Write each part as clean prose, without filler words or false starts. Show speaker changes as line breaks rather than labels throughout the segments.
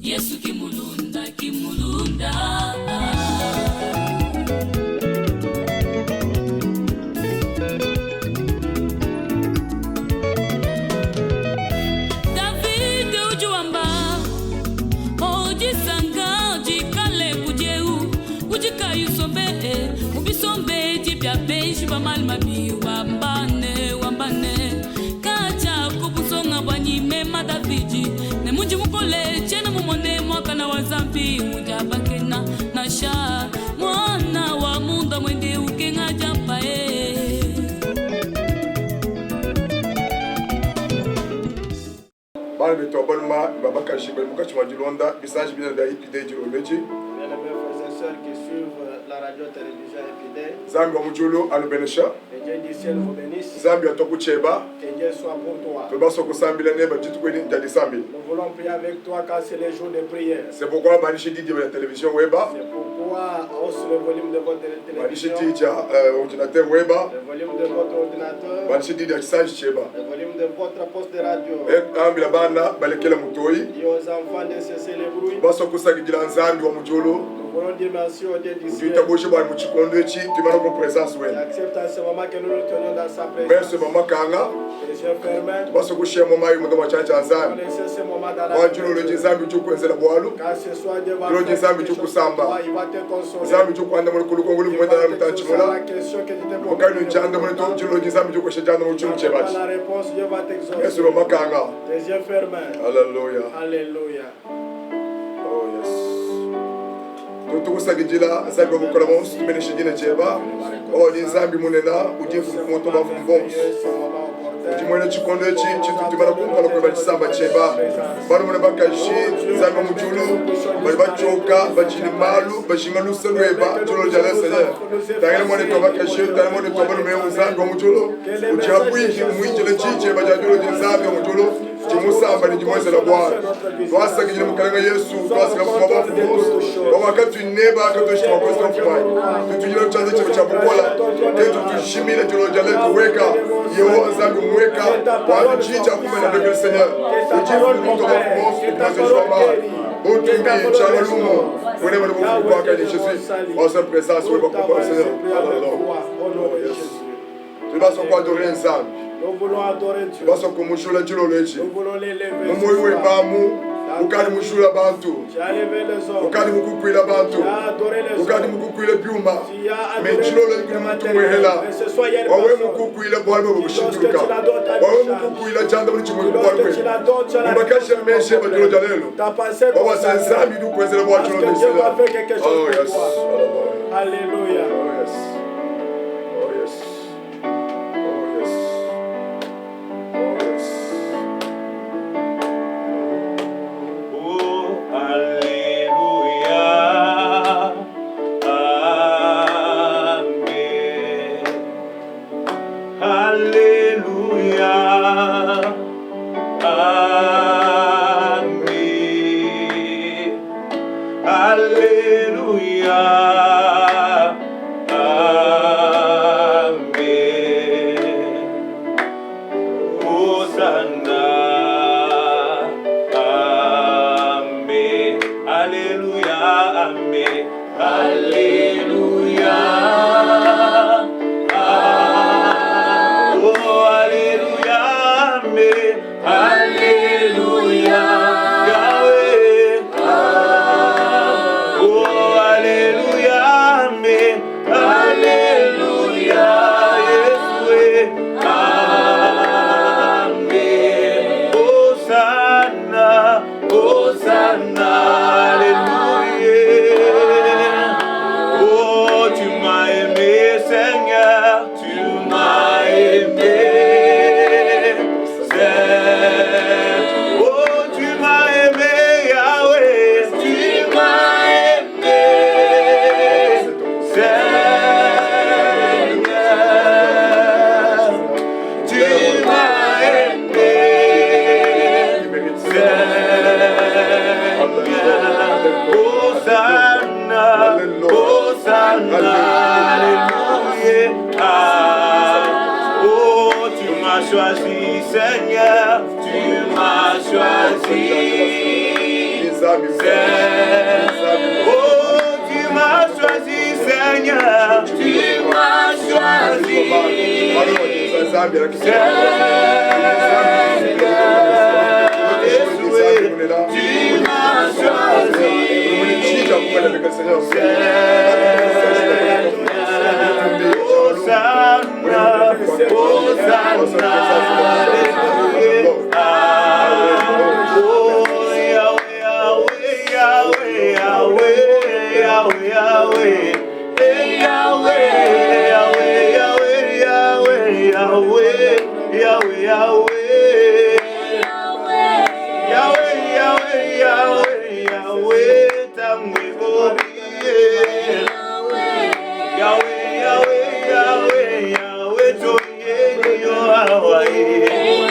Yesu kimulunda, kimulunda. David ujuamba, ojisanga, ojikale kujeu, ujika yusombe, ubisombe, jibya beji ba malmabi, wambane, wambane. Kacha kubusonga wanyime madaviji, ne munji mukole, chene mumone mwaka na wazambi, mujabake na sha, mwana wa munda mwende ukenga jampa
Bana beto abonnement babaka shibel muka chuma dilonda message bien da ipide jiro mechi.
Bien les frères et sœurs qui suivent la radio télévision Epide.
Zambi wa mujulu alubenesha.
Que Dieu du ciel vous bénisse.
Zambi atoku cheba.
Que Dieu soit pour toi.
To baso ko sambi la neba jitu kweli ndadi sambi.
Nous voulons prier avec toi car c'est le jour de prière.
C'est pourquoi banishi didi la télévision weba.
C'est pourquoi hausse le volume de votre
Banishi
télévision.
didi ordinateur weba.
Le volume de votre ordinateur.
Banishi didi akisage cheba.
Le volume de votre poste de radio.
Ambi la bana balekela mutoi.
Et aux enfants de cesser les bruits.
Baso ko sagidila nzambi wa mujulu.
Nous voulons dire merci au Dieu du ciel.
Tuita boshi ba muchikondo echi tumana ko présence
Qui
we.
accepte en ce moment que nous nous tenions dans sa
Merci
présence.
mama kanga.
Les yeux fermés.
Baso ko shema mai mundo machanja
On
nzambi.
laisse ce moment dans la
Wajulu le nzambi chukwenzela bwalu.
car ce soir Dieu va
Lord,
faire
Nzambi
quelque chose
chukusamba.
pour toi. Il va te consoler.
Nzambi chukwanda muri kulukongulu
Il
mwenda
va
na
te
mtachi
exaucer la
mula.
question que tu t'es posée.
Mukanu njanda muri to jilo nzambi chukwesha janda muri chimu
Dans
chebachi.
la réponse, Dieu va t'exaucer.
Yesu romakanga.
Tes yeux fermés.
Hallelujah.
Alléluia.
Oh yes. Tukusagijila nzambi wakukola monsi tumeneshe jina cheba. Oh ni nzambi munena ujifu kumoto bafumbosi. Ujimwene chikondo echi chintu timana kumukala kwa bachisamba cheba. Bano mune bakashi nzambi mujulu. Bali bachoka bachini malu bashinga luselweba cholo jale seigneur. Tangene mone to bakashi tangene mone to bano me nzambi mujulu. Uchiabwiji muinjele chiche bajajulo nzambi mujulu. Chimusamba ni jimweze la Bwana. Twasagijile mukalanga Yesu twasika fuma bafumosi. Wakati neba akatoshika makosa mfumai. Tutujile chanzo chebo cha bukola. Tetu tushimile jolo jale tuweka. Yeho nzambi mweka. Watu chicha kumena degel seigneur. Ujifu mito bafumosi tupaze jwama. Otumbi chalalumo. Wene mene bufu kwa kani Jésus. En sa présence weba kupala seigneur. Hallelujah. Tubaso kwa adorer nzambi.
Nous voulons adorer Dieu.
Baso kumushula jilo lechi.
Nous voulons l'élever.
Mumoyi webamu. Ukali mushula bantu.
Tu as levé les hommes.
Ukali mukukwila bantu.
Tu as adoré les
Ukali
hommes.
mukukwila byuma.
Tu as adoré
Mechilo le
les
kuli mtu
matériels.
mwehela.
Mais ce soir, il y a une
Wawe
personne.
mukukwila bwalwe bukushinduka.
Lorsque tu l'adores, ta vie
Wawe
change.
mukukwila janda muri chimwe bwalwe.
Lorsque tu l'adores, tu as la
Mbakasha meshe badiro jalelo.
ta pensée
Wawa
consacrée.
sanzambi du kwezela bwa
Parce
chilo
que Dieu
desela.
va faire quelque chose
Oh
pour
yes.
toi.
Hallelujah.
Alléluia.
Oh yes. Oh yes. Oh yes. Oh yes.
Oh, Alléluia. Amen. Alléluia. Amen. Alléluia. Amen. Hosanna. Amen. Alléluia. Amen. Alléluia. Oh, Alléluia. Amen. Alléluia. Yahweh. Oh, Alléluia. Amen. Alléluia. Yeshua. Amen. Hosanna. Hosanna. Alléluia. Oh, tu m'as aimé, Seigneur. Tu m'as aimé. Oh, tu m'as aimé, Yahweh. Tu m'as aimé, Seigneur. Tu m'as aimé, Seigneur. Hosanna, Hosanna, Alléluia. Ah, oh, tu m'as choisi, Seigneur. Tu m'as choisi.
Zambia la
Seigneur, tu m'as choisi. Hosanna, Hosanna, oh Yahweh, Yahweh, Yahweh, Yahweh, Yahweh, Yahweh, Yahweh, Yahweh, Yahweh, Yahweh, Yahweh, Yahweh. Yahweh, Yahweh, Yahweh, Yahweh, Tamwigo, Yahweh, Yahweh, Yahweh, Yahweh, Toye, Yo Hawaii.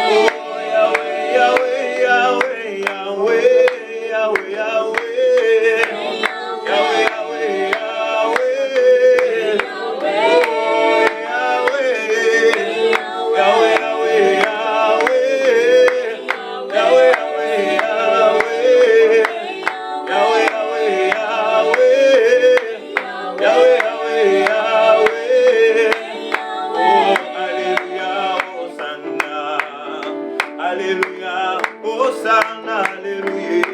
Oh, Yahweh, Yahweh, Yahweh, Yahweh, Yahweh, Yahweh, Yahweh, Yahweh, Alléluia, Hosanna, Alléluia,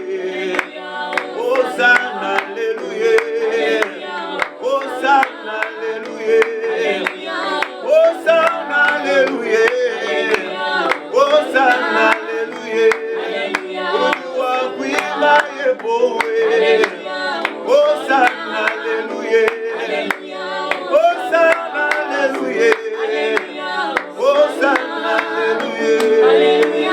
Hosanna, Alléluia, Hosanna, Alléluia, Hosanna, Alléluia, Hosanna, Alléluia, Oluwa kwima yebowe, Hosanna, Alléluia, Hosanna, Alléluia, Hosanna, Alléluia.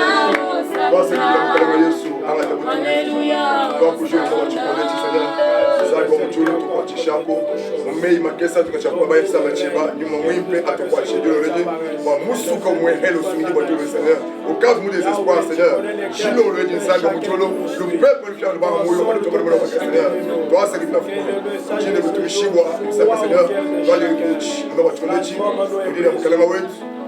Mumei makesa tukachakua ba yesa macheba nyuma mwimpe atokwa chedelo reje wa musuka mwehelo sumidi ba Dieu Seigneur au cas où des espoirs Seigneur chilo le reje sanga mucholo le peuple fier de ba moyo ba to ba Seigneur toi ça qui t'a fait chine kutumishibwa msaka Seigneur toi le kuchi ndo ba cholechi ndira mkalama wetu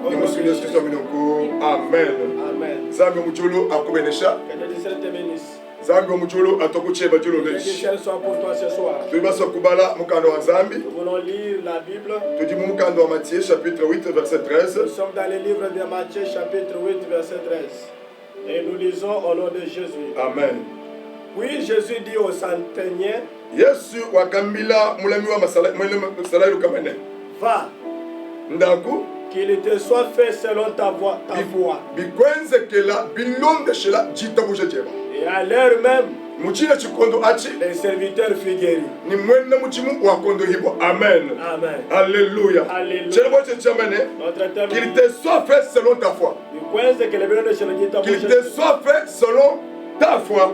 ni musu Yesu Kristo minoko amen
Amen.
zambi mucholo akubenesha
Que Dieu te bénisse.
zambi mucholo atokucheba cholo
Que
reje
Dieu soit pour toi ce soir.
tulibaso kubala mukando wa zambi.
Nous voulons lire la Bible.
Tu dis Mukando Matthieu chapitre 8 verset 13.
Nous sommes dans le livre de Matthieu chapitre 8 verset 13. Et nous lisons au nom de Jésus.
Amen.
Puis Jésus dit aux centeniers,
Yesu wakambila mulami wa masala lukamene.
va,
Ndaku
qu'il te soit fait selon ta voix.
bikwenze kela bilonde shela jita buje jeba.
Et à l'heure même,
Muchina chikondo achi
les serviteurs furent guéris.
ni mwenda muchimu wakondo hibo. Amen.
Amen.
Alléluia.
Alléluia.
Chela boche chamene
Notre thème
qu'il te soit fait selon ta foi. Qu'il te soit fait selon ta foi.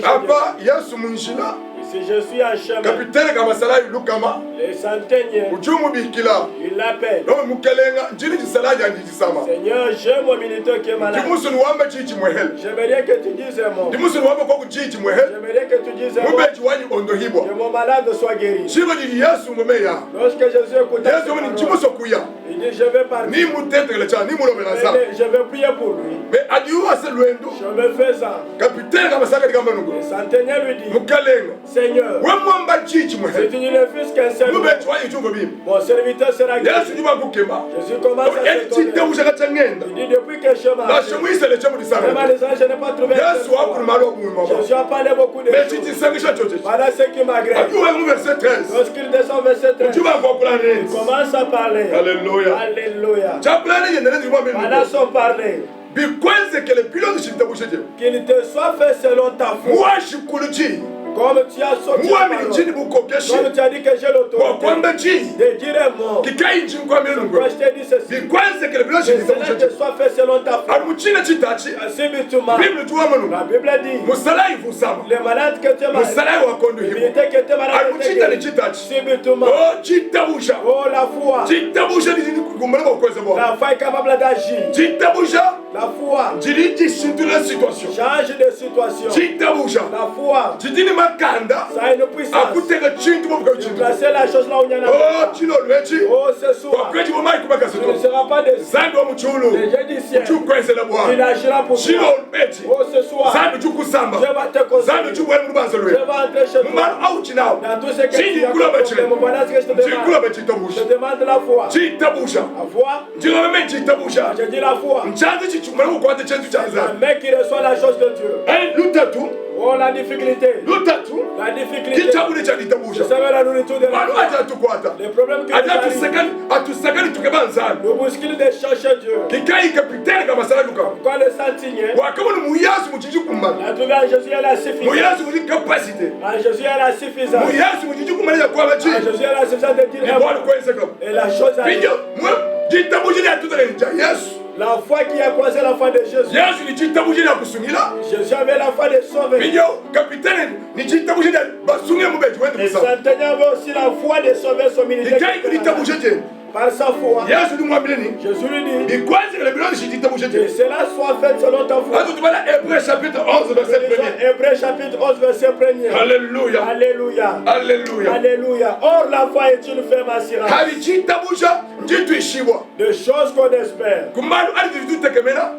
Apa Yesu munjila
Si je suis en chemin,
kapitene kama sala lukama
les centeniers,
ujumu bikila
il l'appelle.
no mukelenga njini jisala yanji jisama.
Seigneur, j'ai mon militeur qui est malade.
Dimusu nuwamba chichi mwehel.
J'aimerais que tu dises un mot.
Dimusu nuwamba kwa chichi mwehel.
J'aimerais que tu dises un mot.
Mubeji wanyi ondo hibwa.
Que mon malade soit guéri.
Shiro jiri Yesu mumeya.
Lorsque Jésus écouta
Yesu muni chimuso kuya.
il dit, je vais partir.
Ni mutete le cha ni mulo melanza.
Je vais prier pour lui.
Mais adiwa se luendo.
Je me fais ça.
Kapitene kama saka kama nungu.
Le centenier lui dit,
Mukelenga.
Seigneur,
Wemwamba chichi
si
mwehel.
tu ne le fais qu'un seul mot,
Mubeji wanyi chungo bim.
mon serviteur sera guéri.
Yesu nyuma kukema.
Jésus commence à
Eti te
s'étonner.
ushaka changenda.
Il dit, depuis que je
La
marche,
shemwise le chemu disanga.
vraiment les anges, je n'ai pas trouvé un
Yesu
seul mot.
wakulumalo kumwima.
Jésus a parlé beaucoup de
Mais
choses.
chichi sangisha choche.
Voilà ce qui m'agresse.
Adiwa mu verset 13.
Lorsqu'il descend verset 13,
Tuba kwa kulane.
il commence à parler.
Alléluia.
Alléluia.
Chaplane yendele ndimwa mbele.
Voilà son parler.
Bikwenze kele pilote chitabusheje.
Qu'il te soit fait selon ta foi.
Mwa shikuluji.
Comme tu as sorti
Mwa
la parole.
milichini bukokeshi.
Comme tu as dit que j'ai
Kwa
l'autorité
kwamba chi.
de dire un mot.
Kikai nchini kwa mbele.
Moi, je t'ai dit ceci.
Bikwenze kele pilote
Que cela
chitabusheje.
te soit fait selon ta foi.
Amuchina chitachi.
Subitement.
Bible tuwa manu.
La Bible dit,
Musalai fusama.
les malades que tu es malade,
Musalai wakondo
les
hibo.
militaires que tu es malade,
Amuchita ni chitachi.
subitement.
Oh chitabusha.
Oh, la foi.
Chitabusha ni kumbana kwa kweza bwa.
La foi est capable d'agir.
Chitabusha.
La foi
Jiliji shintu la situation.
change de situation.
Chitabusha.
La foi,
Jidini makanda.
ça a une puissance.
Akuteka chintu mwa
De
chintu.
placer la chose là où il y en a.
Oh chino lwechi.
Oh, ce soir,
Kwa kweji mumai kubaka
tu
sito.
ne seras pas déçu.
Zambi wa mchulu.
Les jeux du ciel,
Chukwese la
il
bwana.
agira pour
Chino
toi.
lwechi.
Oh, ce soir,
Zambi chukusamba.
Dieu va te
Zambi
consoler.
chukwele mubanza
Dieu
lwe.
va entrer chez toi.
Mumalo auchi now.
Dans tout ce que
Chini
tu as
kula
comme
bachile.
problème, voilà ce que je te
Chini kula
demande.
bachitabusha.
Je demande la foi.
Chitabusha.
La foi,
Chirame chitabusha.
je dis la foi.
Mchanzi chichumana kukwata chentu cha
La
nzambi.
main qui reçoit la chose de Dieu.
Lutatu.
Oh, la difficulté.
Lutatu.
La difficulté.
Kichabule cha
Je
litabusha.
savais la nourriture de la
Manu
foi.
aja tukwata.
Les problèmes qui nous
Aja
arrivent.
atusakani tukebanzana.
Nous bousculons de chercher Dieu.
Kikai kapitene kama sala duka.
Quand le sentinelle
Wakabona muyasu muchichi kumbana.
a trouvé en Jésus à la suffisance.
Muyasu muchichi capacité.
En Jésus à la suffisance.
Muyasu muchichi kumaliza kwa bachi.
En Jésus à la suffisance de dire
Ni bwana kwenza kama.
et la chose arrive.
Pinyo, mwe jitabuje ya tutalenja. Yesu.
La foi qui a croisé la foi de Jésus.
Yesu ni jitabuje ya kusungila.
Jésus avait la foi de sauver.
Pinyo, kapitene ni jitabuje ya basungia mubeji wetu
Le
kusa.
centenier avait aussi la foi de sauver son ministère.
Kikai kulitabuje je.
Par sa foi,
Yesu ni mwambile ni.
Jésus lui dit
Bikwazi le biloni jitabuje
que
je.
cela soit fait selon ta foi.
Hatu tubala Hébreux chapitre 11 verset 1.
Hébreux chapitre 11 verset 1.
Alléluia.
Alléluia.
Alléluia.
Alléluia. Or la foi est une ferme assurance
Hali jitabuje njitu ishibwa.
de choses qu'on espère.
Kumbalu ali tutekemena.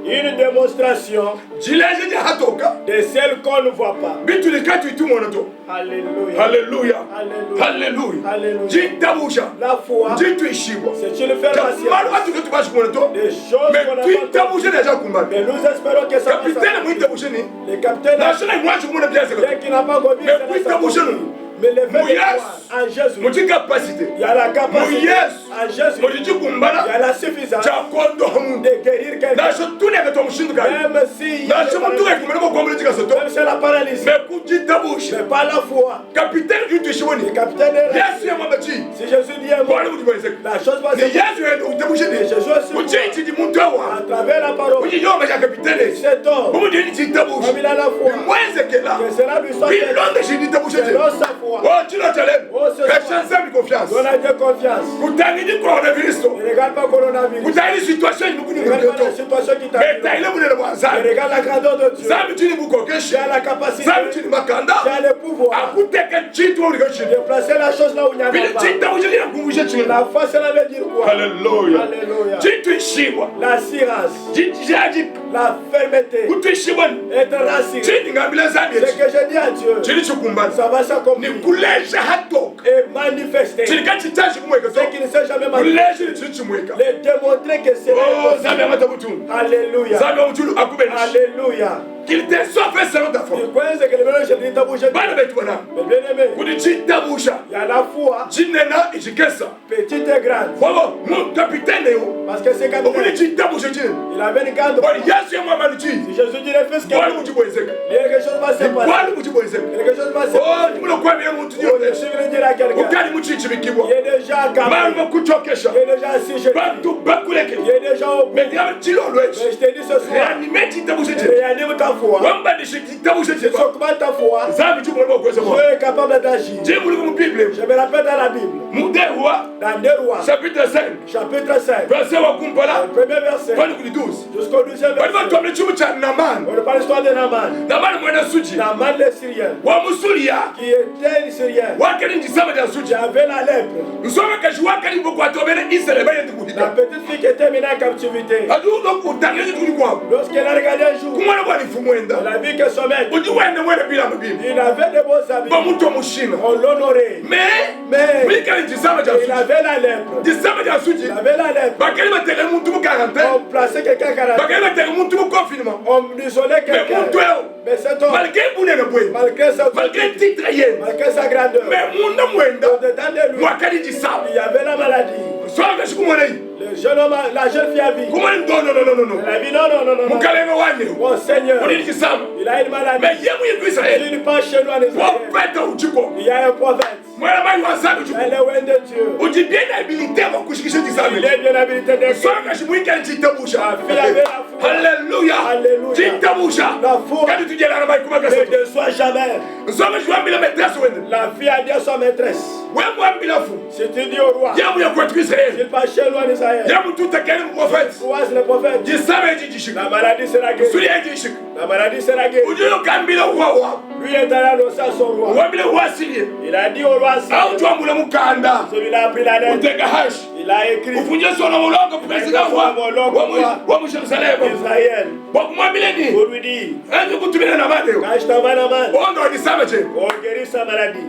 Une démonstration
Jileje hatoka.
de celle qu'on ne voit pas.
Bitu likatu itumono to.
Alléluia.
Alléluia.
Alléluia.
Alléluia.
Alléluia.
Jitabuje.
La foi,
Njitu ishibwa.
c'est une ferme
Kumbalu
assurance
atu ketu bashikumono to.
des choses
Mais
qu'on n'a
tu
pas
itabuje
vues.
deja kumbalu.
Mais nous espérons que ça va
Capitaine
s'accomplir.
mwitabuje ni.
Le capitaine,
Nashona imwaje kumuna biaze ko.
bien qu'il n'a pas connu,
Mais
ça va
oui,
s'accomplir.
tabouche.
Mais le fait de
Mouillage.
croire en Jésus,
Muti capacité.
il y a la capacité
Mouillage.
en Jésus,
Muti
il y
kumbala.
a la suffisance
Chakondo hamu.
de guérir quelqu'un.
Nasho tune ke tomushindu kai.
Même si
Nasho mutuke kumene ko komule tika soto.
même si elle a paralysé,
Mais kujitabuje.
mais pas la foi.
Capitaine kitu ishiboni.
Le capitaine est là.
Yesu ya mabachi.
Si Jésus dit un mot,
Bwana mujiboneze.
la chose va
Ni
se
Yesu ya utabuje
Et
ni.
Jésus aussi,
Uchichi di muntu wa.
à travers la parole,
Uchi yoma ya capitaine.
cet homme,
Mumu di jitabuje.
comme il a la foi,
Mwenze kela.
que cela lui soit fait
Bilonde jitabuje.
selon sa foi.
Oh, chino chalem.
Oh, ce soir,
Kachanza confiance.
donne à Dieu confiance.
Kutani di coronavirus.
Ne regarde pas le coronavirus.
Kutani situation ni mukuni
Ne regarde pas la
mukuni.
situation qui
Mais
t'arrive.
taile mune
Ne
le mwanzani.
regarde la grandeur de Dieu.
Zambi chini
Tu
bukokeshi.
as la capacité,
Zambi chini makanda.
tu as le pouvoir
Akuteka chitu uri
de
gachini.
placer la chose là où il n'y en a
Bili
pas.
chita ujeli ya kumbushe chini.
La foi, cela veut dire quoi?
Hallelujah.
Alléluia.
Chitu ishibwa.
L'assurance,
Jaji
la fermeté,
kutu ishibwa.
être rassuré.
Chini ngambile zambi.
Ce que je dis à Dieu,
Chini chukumbani.
ça va s'accomplir
Ni kuleja hatoka.
et manifester
Chini kachitaji kumweka
ce
so.
qui ne s'est jamais manifesté.
Kuleja ni chini chumweka.
Les démontrer que c'est
Oh, zambi
possible.
amatabutu.
Alléluia.
Zambi amutulu akubenishi.
Alléluia.
Qu'il te soit fait selon ta foi.
Tu connais que le mélange de tabouche.
Bana betu bana.
Mais bien aimé,
Kudichitabusha.
il y a la foi,
Jinena ichikesa.
petite et grande.
Wabo, mon capitaine yo.
Parce que c'est comme
Okulichitabusha chini.
il avait une grande
Bwana
foi.
Yesu ya mwama luchi.
Si Jésus dit les fils
Bwana
que
mujibwezeka.
quelque chose va se passer.
Bwana mujibwezeka.
Quelque chose va se
Oh,
passer.
tumulo kwa bya muntu
Je
yone.
suis venu dire à quelqu'un.
Ukali muchichi bikibwa.
Il est déjà à
Mama
Cameroun.
kuchokesha.
Il est déjà assis chez lui.
Bantu bakuleke.
Il est déjà au bout.
Mais diaba chilo lwechi.
Mais je te dis ce soir,
Reanime chitabusha chini.
réanime ta foi.
Wamba chitabusha chini.
Je augmente ta foi.
Zambi chumwe kwa kweza
Dieu
mwa.
est capable d'agir.
Jibu liko mu Bible.
Je me rappelle dans la Bible,
Mudewa
dans 2 Rois,
chapitre 5.
chapitre 5,
Verset wa kumpala.
le premier verset,
Kwani kuli 12.
jusqu'au 12e
Bali
verset.
batomle chimu cha Naman.
On parle de l'histoire de Naaman.
Naman mwena suji.
Naaman le Syrien,
Wa musulia.
qui était Syrien,
Wakali njisama ja suji.
qui avait la lèpre.
Nsoma kashi wakali boko atobele Israël baye
La
tukudika.
petite fille qui était menée en captivité,
Adu ndo kutangeni tukudi kwa.
lorsqu'elle a regardé un jour,
Kumwana bwa nifumwenda.
elle a vu que son maître,
Uji wende mwene bila mbibi.
il avait de beaux habits,
Ba muto mushina.
on l'honorait.
Mais
Mais
mikali njisama ja
il
suji.
avait la lèpre.
Njisama ja suji.
Il avait la lèpre.
Bakali batele muntu mu quarantaine.
On plaçait quelqu'un à quarantaine.
Bakali batele muntu mu confinement.
On isolait
Mais
quelqu'un.
muntu yo.
Mais cet homme,
Malgré bunene bwe.
malgré sa
Malgré titre yen.
malgré sa grandeur,
Mais munda mwenda.
au-dedans de lui,
Mwakali njisama.
il y avait la maladie.
Swanga shikumwana yi.
Le jeune homme, la jeune fille a vu.
Kumwana no.
Elle a dit non, non, non, non, non.
Mukalema wanyo.
Mon Seigneur,
Uli njisama.
il a une maladie.
Mais yemu yeku Israël.
Il passe chez nous en Israël.
Prophète uchiko.
Il y a un prophète.
Mwana mai wasabi uchiko.
Elle est loin de Dieu.
Uji bien habilité kwa kushikisha
Il
njisama.
est bien habilité de
Swanga shimwika njitabusha.
La fille avait la foi.
Alléluia.
Alléluia.
Njitabusha.
La foi.
Kadi tujela na mai kumaka
Ne
soto.
déçois jamais.
Swanga shwambila maîtresse wende.
La fille a dit à sa maîtresse,
Wemu ambila fu.
si tu dis au roi,
Yamu ya kwetu Israël.
il passe chez nous en Israël.
Yamu tutakeni prophète.
Croise le prophète.
Jisama jishika.
La maladie sera guérie.
Suli jishika.
La maladie sera guérie.
Ujuyo kambila wa.
Lui est allé annoncer à son roi.
Wambile wa silie.
Il a dit au roi,
Au tuambula mukanda.
celui-là a pris la lettre.
Utega hash.
Il Il a écrit.
uvunje sona mulongo president wa mu Jerusalem
Israël.
wakumwambileni
Pour lui dire.
enzi kutumina na madeo
Quand je t'envoie la main.
ondo odisama che
On guérit sa maladie.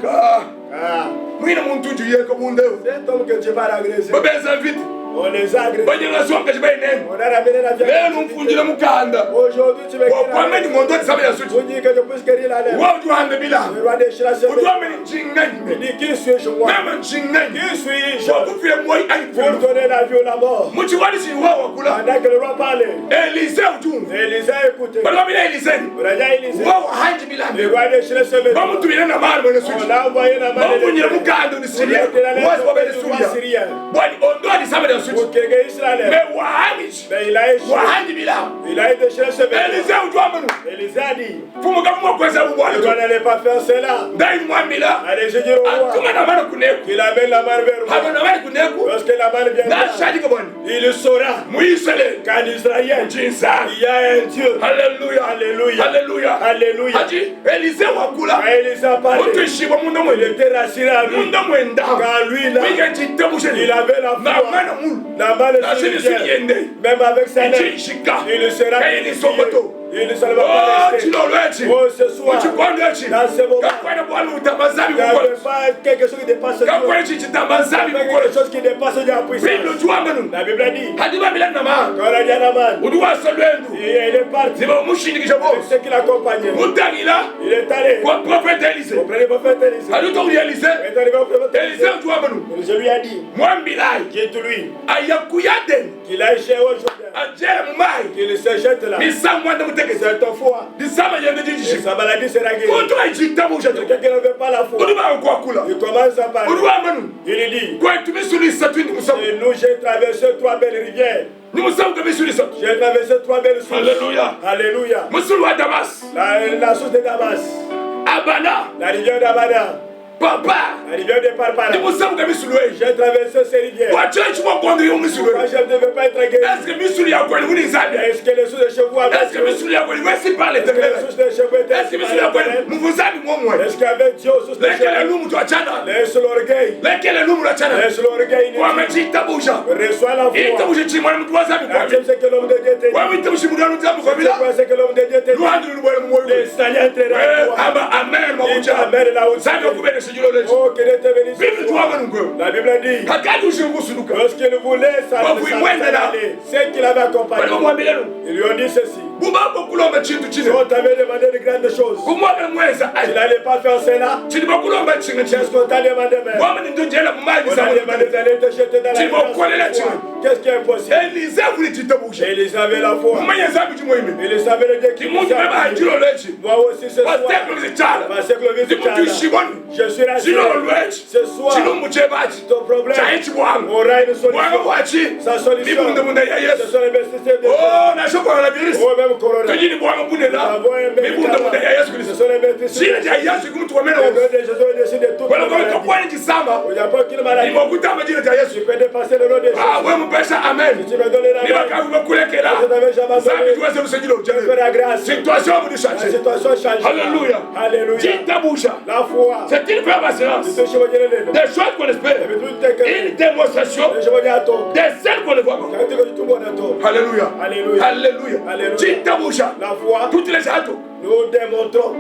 mwina muntu juye ko bundeo
Cet homme que tu vas agresser.
babeza vite
On les a agressés.
banyanga songa chibainene
On a ramené la
lelo
viande.
mfunjile mukanda
Aujourd'hui, tu veux
wakwameni ngondo odisama ya suti
vous dis que je puisse guérir la lèvre.
wa ujuhambe bila
Le roi des chats se
ujuhambe
Il
nchinganyi
dit qui suis-je moi?
mama nchinganyi
Qui suis-je
wakufile moyi
pour
ayi
donner la vie ou la mort?
muchiwalisi wa wakula
Pendant que le roi parlait,
Elise utumve
Élisée a écouté.
bali babila Elise
On a dit à Élisée,
wa wahanji bila
le roi des chats se leva.
bamutumile na mali mwene
On
suti
l'a envoyé la main de
bamufunyile
l'Éternel.
mukanda ni
On
Syria
a été la
mwasi wabele
lettre du roi
Syria
syrien
bwani ondo adisama ya suti
pour qu'il guérisse la lèvre.
me wahanji
Mais il a échoué.
wahanji bila
Il a été chez ce
Elise
maître.
ujuhambe
Élisée a dit,
fumuka mwakweza
le
ubwani
roi n'allait pas faire cela.
ndai mwamila
Allez, je dis au roi
atuma na mara kuneku
qu'il amène la main vers
hano
moi.
na mara kuneku
Lorsque la main viendra,
nashadika bwana
il saura
muisraeli
qu'en Israël,
jinsa
il y a un Dieu.
haleluya
Alléluia.
haleluya
Alléluia.
haji Elise wakula
Quand Élisée a parlé,
utushiba munda
il
mwende
était rassuré à lui.
munda mwenda
Car lui, là,
wige chitabushe
il avait la
na
foi.
mana mulu
La main de
na sini
Dieu.
siyende
Même avec sa lèvre,
ichishika
il sera
kayini sokoto
il ne sera pas
oh
resté.
chilolo echi
Oh, ce soir,
uchikondo echi
dans ce moment,
kakwena bwana utambazabi
il n'y
kukola
avait pas quelque chose qui dépasse Dieu.
kakwena chichi
Il
tambazabi
n'y avait
kukola
quelque chose qui dépasse Dieu en puissance.
bible tuwambanu
La Bible a dit,
hadi babila na ma
quand on a dit à Naman,
udu wasa lwendu
il est parti
ziba umushindikisha
avec
bose
ceux qui l'accompagnaient.
utangila
Il est allé
kwa prophète Elise
auprès du prophète Élisée.
hadi utawuli Elise
Il est arrivé au prophète
Elise
Élisée.
tuwambanu
Je lui ai dit,
mwambilai
dites-lui
ayakuyaden
qu'il a échoué au Jourdain,
ajele mumai
qu'il se jette là.
misa mwanda mutegese
C'est ta foi.
disama yende
Et
jijishika
sa maladie sera guérie.
kutuka ichitabusha
Quelqu'un qui n'avait pas la foi,
udu bakwakula
il commence à parler.
udu wambanu
Il dit,
kwetu misuli isatu ni musabu
et nous j'ai traversé 3 belles rivières.
ni musabu ka misuli isatu
J'ai traversé 3 belles sources.
Alléluia.
Alléluia.
musuli wa Damas
La source de Damas,
Abana
la rivière d'Abada,
Papa
la rivière de Parpara.
ni musabu ka misuli weji
J'ai traversé ces rivières.
wachila chiwakondo yo misuli
Moi
weji
je ne devais pas être guéri.
est-ce que misuli ya kweli muni nzambi
Est-ce que les sources de chevaux avaient
est-ce que
Dieu?
misuli ya kweli wesi par
Est-ce que les
l'éternel
sources de chevaux étaient
est-ce que misuli ya kweli muvuzambi mwomwe
Est-ce qu'avec Dieu aux sources de
lekele
chevaux?
lumu twachana
Laisse l'orgueil.
lekele lumu lwachana
Laisse l'orgueil inutile.
wamechitabusha
Reçois la foi.
itabusha chimwana mtu wazambi kwami
Accepte ce que l'homme de Dieu te dit.
wamitabusha mudanu nzambi
C'est
kwamila
quoi ce que l'homme de Dieu te dit?
luhandi lulubwele mmoyo
Le salut entrera en toi.
aba amen
Il
makucha
t'amène là où tu
zambi
es.
okubene shijilo lechi
Oh, que Dieu te bénisse.
bible tuwabanu ngwe
La Bible dit,
kakadi ushingusuduka
lorsqu'il voulait
Mwendela.
aller, ceux qui l'avaient accompagné,
bali bamwambilenu
ils lui ont dit ceci.
bubaba okulomba chintu
Si
chine
on t'avait demandé de grandes choses,
kumwaga mweza
tu n'allais pas faire cela.
chili bakulomba chinga
Qu'est-ce
chine
qu'on t'a demandé même?
wamani ndonjela mumaji
On t'a demandé d'aller te jeter dans la
Tu vas au collet là,
grâce.
tu vas.
Qu'est-ce qui est impossible?
Elise vuli chitabusha
Et ils avaient la foi.
mumanya zambi chimwime
Ils avaient le Dieu qui
kimuntu
nous a
baba
dit.
hajilo lechi
Moi aussi ce soir,
wasteklo zichala
parce que le vie
zimuntu shiboni
je suis rassuré.
chilo lwechi
Ce soir,
chilumbu chebachi
ton problème
chaichi bwangu
aura une
bwanga
solution.
bwachi
Sa solution,
mibunda munda ya
ce
yesu
sont les pesticides de
oh nashokwana na virisi
oh, même corona.
tonyini bwanga bunela mibunda munda ya yesu
Ce
kristo
sont les pesticides.
chile cha yesu kumutu wamena
Le
wosi
nom de Jésus est dessus de tout.
wala kwa kakwani chisamba
Il n'y a pas aucune maladie.
imokutama jina cha
Tu
yesu
peux dépasser le nom de Jésus.
ah we mupesa amen
Tu me donnes la main.
nibakavi bakulekela
Je t'avais jamais
zambi
donné.
tuwese lusejilo
Fais
ujele
la grâce.
situation
La
budishache
situation change.
Alléluia.
Alléluia.
chitabusha
La foi.
c'est une preuve assurance
Tu te chevaux de l'élève.
des choses qu'on espère
Et puis tout est que
une démonstration
les chevaux de Atom.
des celles qu'on ne voit pas
Quand tu dis tout le monde Atom.
Alléluia
Alléluia.
Alléluia
Alléluia.
chitabusha
La foi,
toutes les hatu
nous démontrons.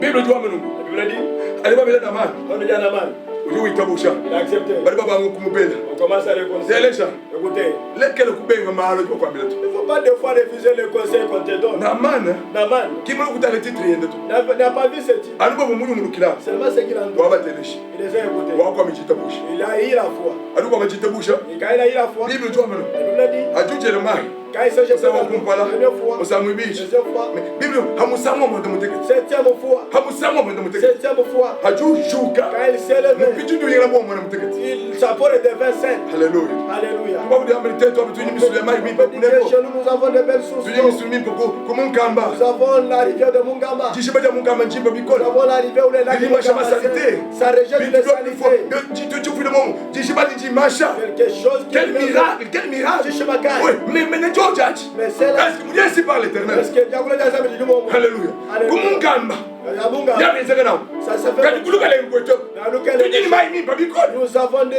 bible tuwa mungu
La Bible dit,
alibabila na mani
on dit à Naman,
uyu witabusha
il a accepté.
bali baba ngo kumupenda
On commence à réconcilier.
zelesha
Écoutez,
lekele kubenga mahalo kwa kwambila tu
il ne faut pas des fois refuser les conseils qu'on te donne.
na mana
Naman
kimwe kutale titre yende tu
n'a pas vu ce type.
alubo mumuli mulukila
Seulement ce qu'il en doit.
wabateleshi
Il les a écoutés.
wakwa michitabusha
Il a eu la foi.
aluko michitabusha
Et quand il a eu la foi,
bible tuwa mungu
la Bible dit,
ajujele mai
quand il s'est jeté
Osama
dans l'eau,
kumpala
première fois,
osamwibishi
deuxième fois,
bible hamusamwa mwenda muteketi
septième fois,
hamusamwa mwenda muteketi
septième fois,
hajushuka
quand il s'est levé,
mukitundu yela bwa mwana muteketi
sa peau devint sainte.
haleluya
Alléluia.
tubabudi ambele tetu abe tuyini misulu ya mai mipa
On dit que
kuneko
chez nous, nous avons de belles sources.
tuyini misulu mipa kumunkamba
Nous avons la rivière de Mungama.
jishiba ja munkamba njimba
Nous
bikola
avons la rivière où les lacs de
Dimasha
Mungama,
masalité.
ça rejette les salités.
jitufuile momo jishiba dijimasha
Quelque chose qui
quel miracle quel miracle
Jishimakai.
oui mais ne jojaji
Mais c'est là.
est-ce que mwenye si par l'éternel
Est-ce que Diagoula Diazam dit du moment?
haleluya
Alléluia.
kumunkamba
Ça se fait. Nous avons des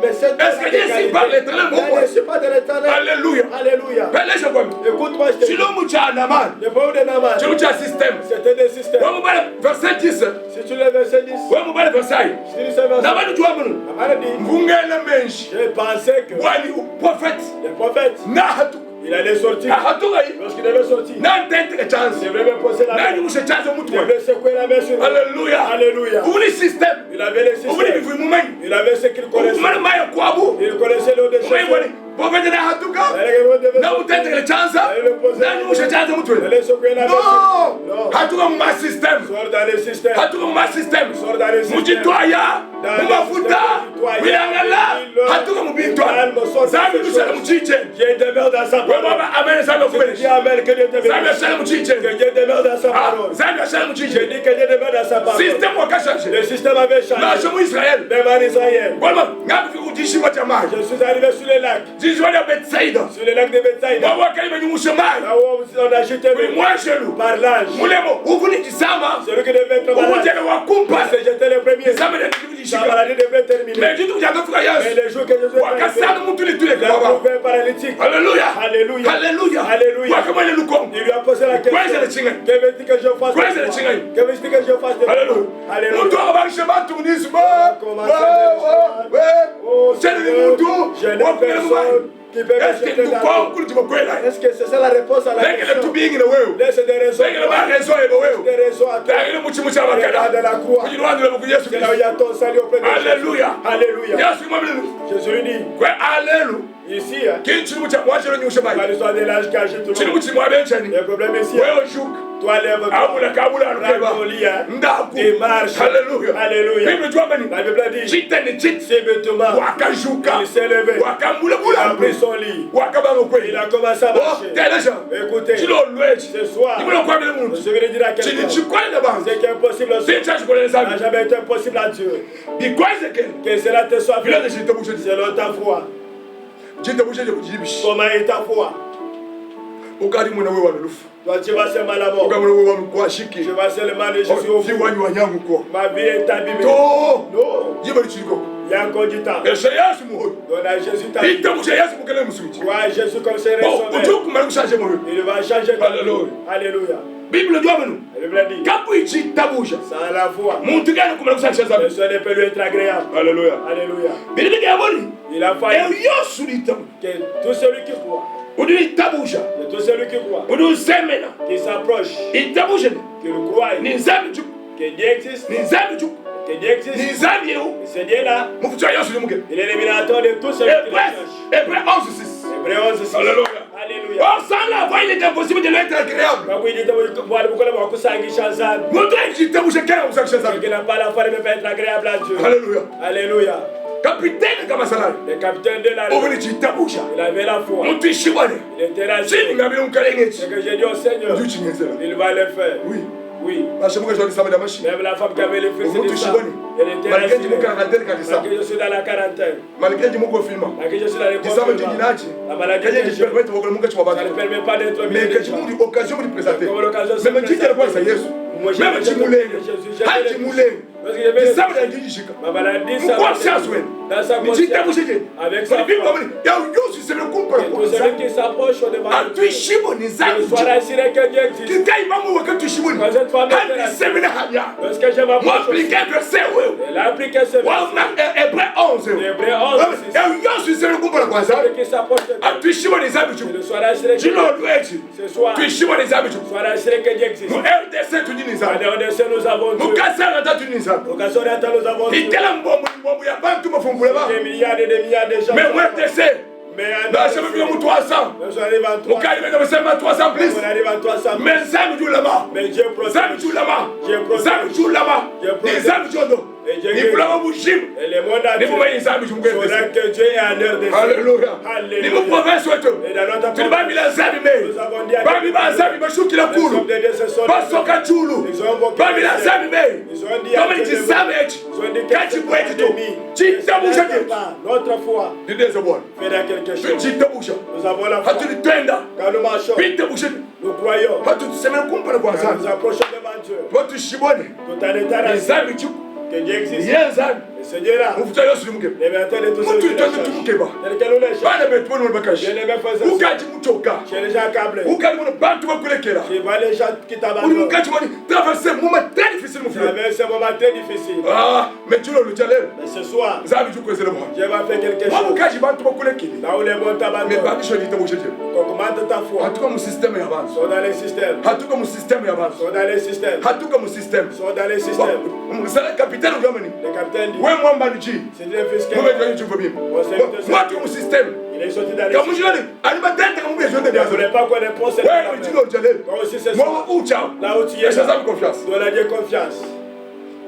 mais cette
est-ce que Jésus parle l'éternel?
Je suis pas de l'éternel.
Alléluia.
Alléluia. Écoute-moi, je te dis. Le peuple de Naman. C'était des systèmes.
Verset 10.
Si tu lis verset 10. Si tu lis ce verset. Naman dit. J'ai pensé que le prophète. Il allait sortir. Lorsqu'il devait sortir, il devait me poser la main. Il devait secouer la main sur lui.
Alléluia.
Alléluia. Il avait les systèmes. Il avait ce qu'il connaissait. Il connaissait l'eau de Jésus. Le système avait changé. Même en Israël. Je suis arrivé sur les lacs. Sur les lacs de Bethsaïda. Là où on a jeté par l'âge. Celui qui devait être malade. J'étais le premier. La maladie devait terminer. Mais les jours que Jésus est arrivé, il a trouvé un paralytique.
Alléluia.
Alléluia.
Alléluia.
Alléluia. Il lui a posé la question. Que veux-tu que je fasse? Que veux-tu que je fasse? Alléluia. Je n'ai personne qui peut me jeter dans l'eau. Est-ce que c'est ça la réponse à la question? Laisse des raisons. Des raisons à toi. Regarde la croix. C'est là où il y a ton salut auprès de Jésus.
Alléluia.
Alléluia. Jésus lui dit.
Alléluia.
Ici, dans l'histoire de l'âge caché tout le monde. Le problème ici, toi lève-toi, prends ton lit et marche. Alléluia. Alléluia. La Bible dit, si bêtement, il s'est levé, il a pris son lit, il a commencé à marcher. Écoutez, ce soir, je vais dire à quelqu'un, ce qui est impossible n'a jamais été impossible à Dieu. Que cela te soit fait selon ta foi. Comment est ta foi? Toi tu vas seulement la mort. Je vais seulement aller jusqu'au bout. Ma vie est abîmée. Non. Il y a encore du temps. Donne à Jésus ta vie. Vois Jésus comme c'est sauveur. Il va changer ta vie. Alléluia.
Bible dit,
sans la foi, personne ne peut lui être agréable.
Alléluia.
Alléluia. Il a fallu que tout celui qui croit, que tout celui qui croit, qui s'approche, qui le croit, que Dieu existe, que Dieu existe, ce Dieu-là, il est l'éminateur de tout celui qui le cherche.
Hébreux 11:6.
Hébreux 11:6.
Alléluia. Oh, sans la voix, il est impossible de lui être agréable.
Qui n'a pas la foi ne peut pas être agréable à Dieu.
Alléluia.
Alléluia.
Capitaine de Kamasalai.
Le capitaine de la rive. Il avait la foi. Il était là. Ce que j'ai dit au Seigneur, il va le faire.
Oui.
Oui.
Même
la femme qui avait le fils de sang, elle était là. Malgré que je suis dans la quarantaine. Malgré que je suis dans les confinements. La maladie que je ça ne permet pas d'être
mais que tu as l'occasion de te présenter.
Comme l'occasion de se
présenter. Même si tu
ma maladie, ça va dans sa conscience, avec sa foi. Tout celui qui s'approche devant Dieu, soit assuré que Dieu existe. Quand cette femme était là, parce que je m'approche, elle a appliqué ce verset.
Hébreux 11.
Hébreux 11. Celui qui s'approche de Dieu, soit assuré que Dieu existe. Ce soir, soit assuré que Dieu existe. En RDC, nous avons Dieu. Au Kassorata, nous avons Dieu. Des milliards et des milliards de gens.
Mais où RDC? Mais je veux dire 300.
On arrive à
300 plus.
On arrive à 300.
Mais ça me joue là-bas.
Mais Dieu protège.
Ça me joue là-bas. Ça me joue là-bas.
Dieu protège.
Et le monde
Saura que Dieu est à l'heure des
Alléluia.
Alléluia.
Ni mu province wetu.
Et dans notre
Tuli bambi la nzambi me.
nous avons dit à
Bambi ba nzambi bashukila
les
kulu.
hommes de Dieu se sont
Basoka chulu.
Ils ont invoqué
Bambi la
le ciel.
nzambi me.
Ils ont dit à
Comme
Dieu
ti
de
nzambi echi.
Ils ont dit que
Kati
c'est
bwetu
pas
to.
ennemi.
Chitabusha
Ce n'est
je.
pas notre foi.
Dideze bwana.
Fait dans quelque chose.
Chitabusha.
Nous avons la foi.
Hatuli twenda.
Quand nous marchons,
Bitabusha.
nous croyons.
Hatu tusemena kumpana kwa
Quand nous
nzambi.
approchons devant Dieu,
Watu shibone.
tout en état d'asile,
Nzambi chuku.
que Dieu existe.
Ye nzambi.
Le Seigneur là,
Mufuta yosu limuke.
les vérités de tous ceux
Mutu
qui
itondo
les
tumukeba.
cherchent. Tel que nous les cherchons.
Bana betu bono bakashi.
Je les mets faisant ça.
Ukaji muchoka.
Chez les gens accablés.
Ukali bono bantu bakulekera.
Je vois les gens qui
Uli
t'abandonnent.
mukaji moni traverser moment très difficile mu frère.
J'avais ce moment très difficile.
Ah, mais tu le jalel.
Mais ce soir,
Nzambi chukwezele mwa.
Dieu va faire quelque
Mwa
chose.
mukaji bantu bakulekira.
Là où les bons
Mais
t'abandonnent,
babisho litabushije.
augmente ta foi.
Hatuka mu system ya bantu.
Sont dans les systèmes.
Hatuka mu system ya bantu.
Sont dans les systèmes.
Hatuka mu system.
Sont dans les systèmes.
Msala capitaine ngamani.
Le capitaine dit,
We mwamba nchi.
c'est un fiscal.
Mwe ndio chuko bim. Mwatu mu system.
Il est sorti dans les
Kamu
systèmes.
jole, alima tente kamu bezo de
Il ne
biazo.
voulait pas qu'on ait procès.
Ouais, tu le jalel.
Toi aussi, c'est ça.
Mwa ucha.
Là où tu es,
Est-ce que ça me confiance?
dois Dieu confiance.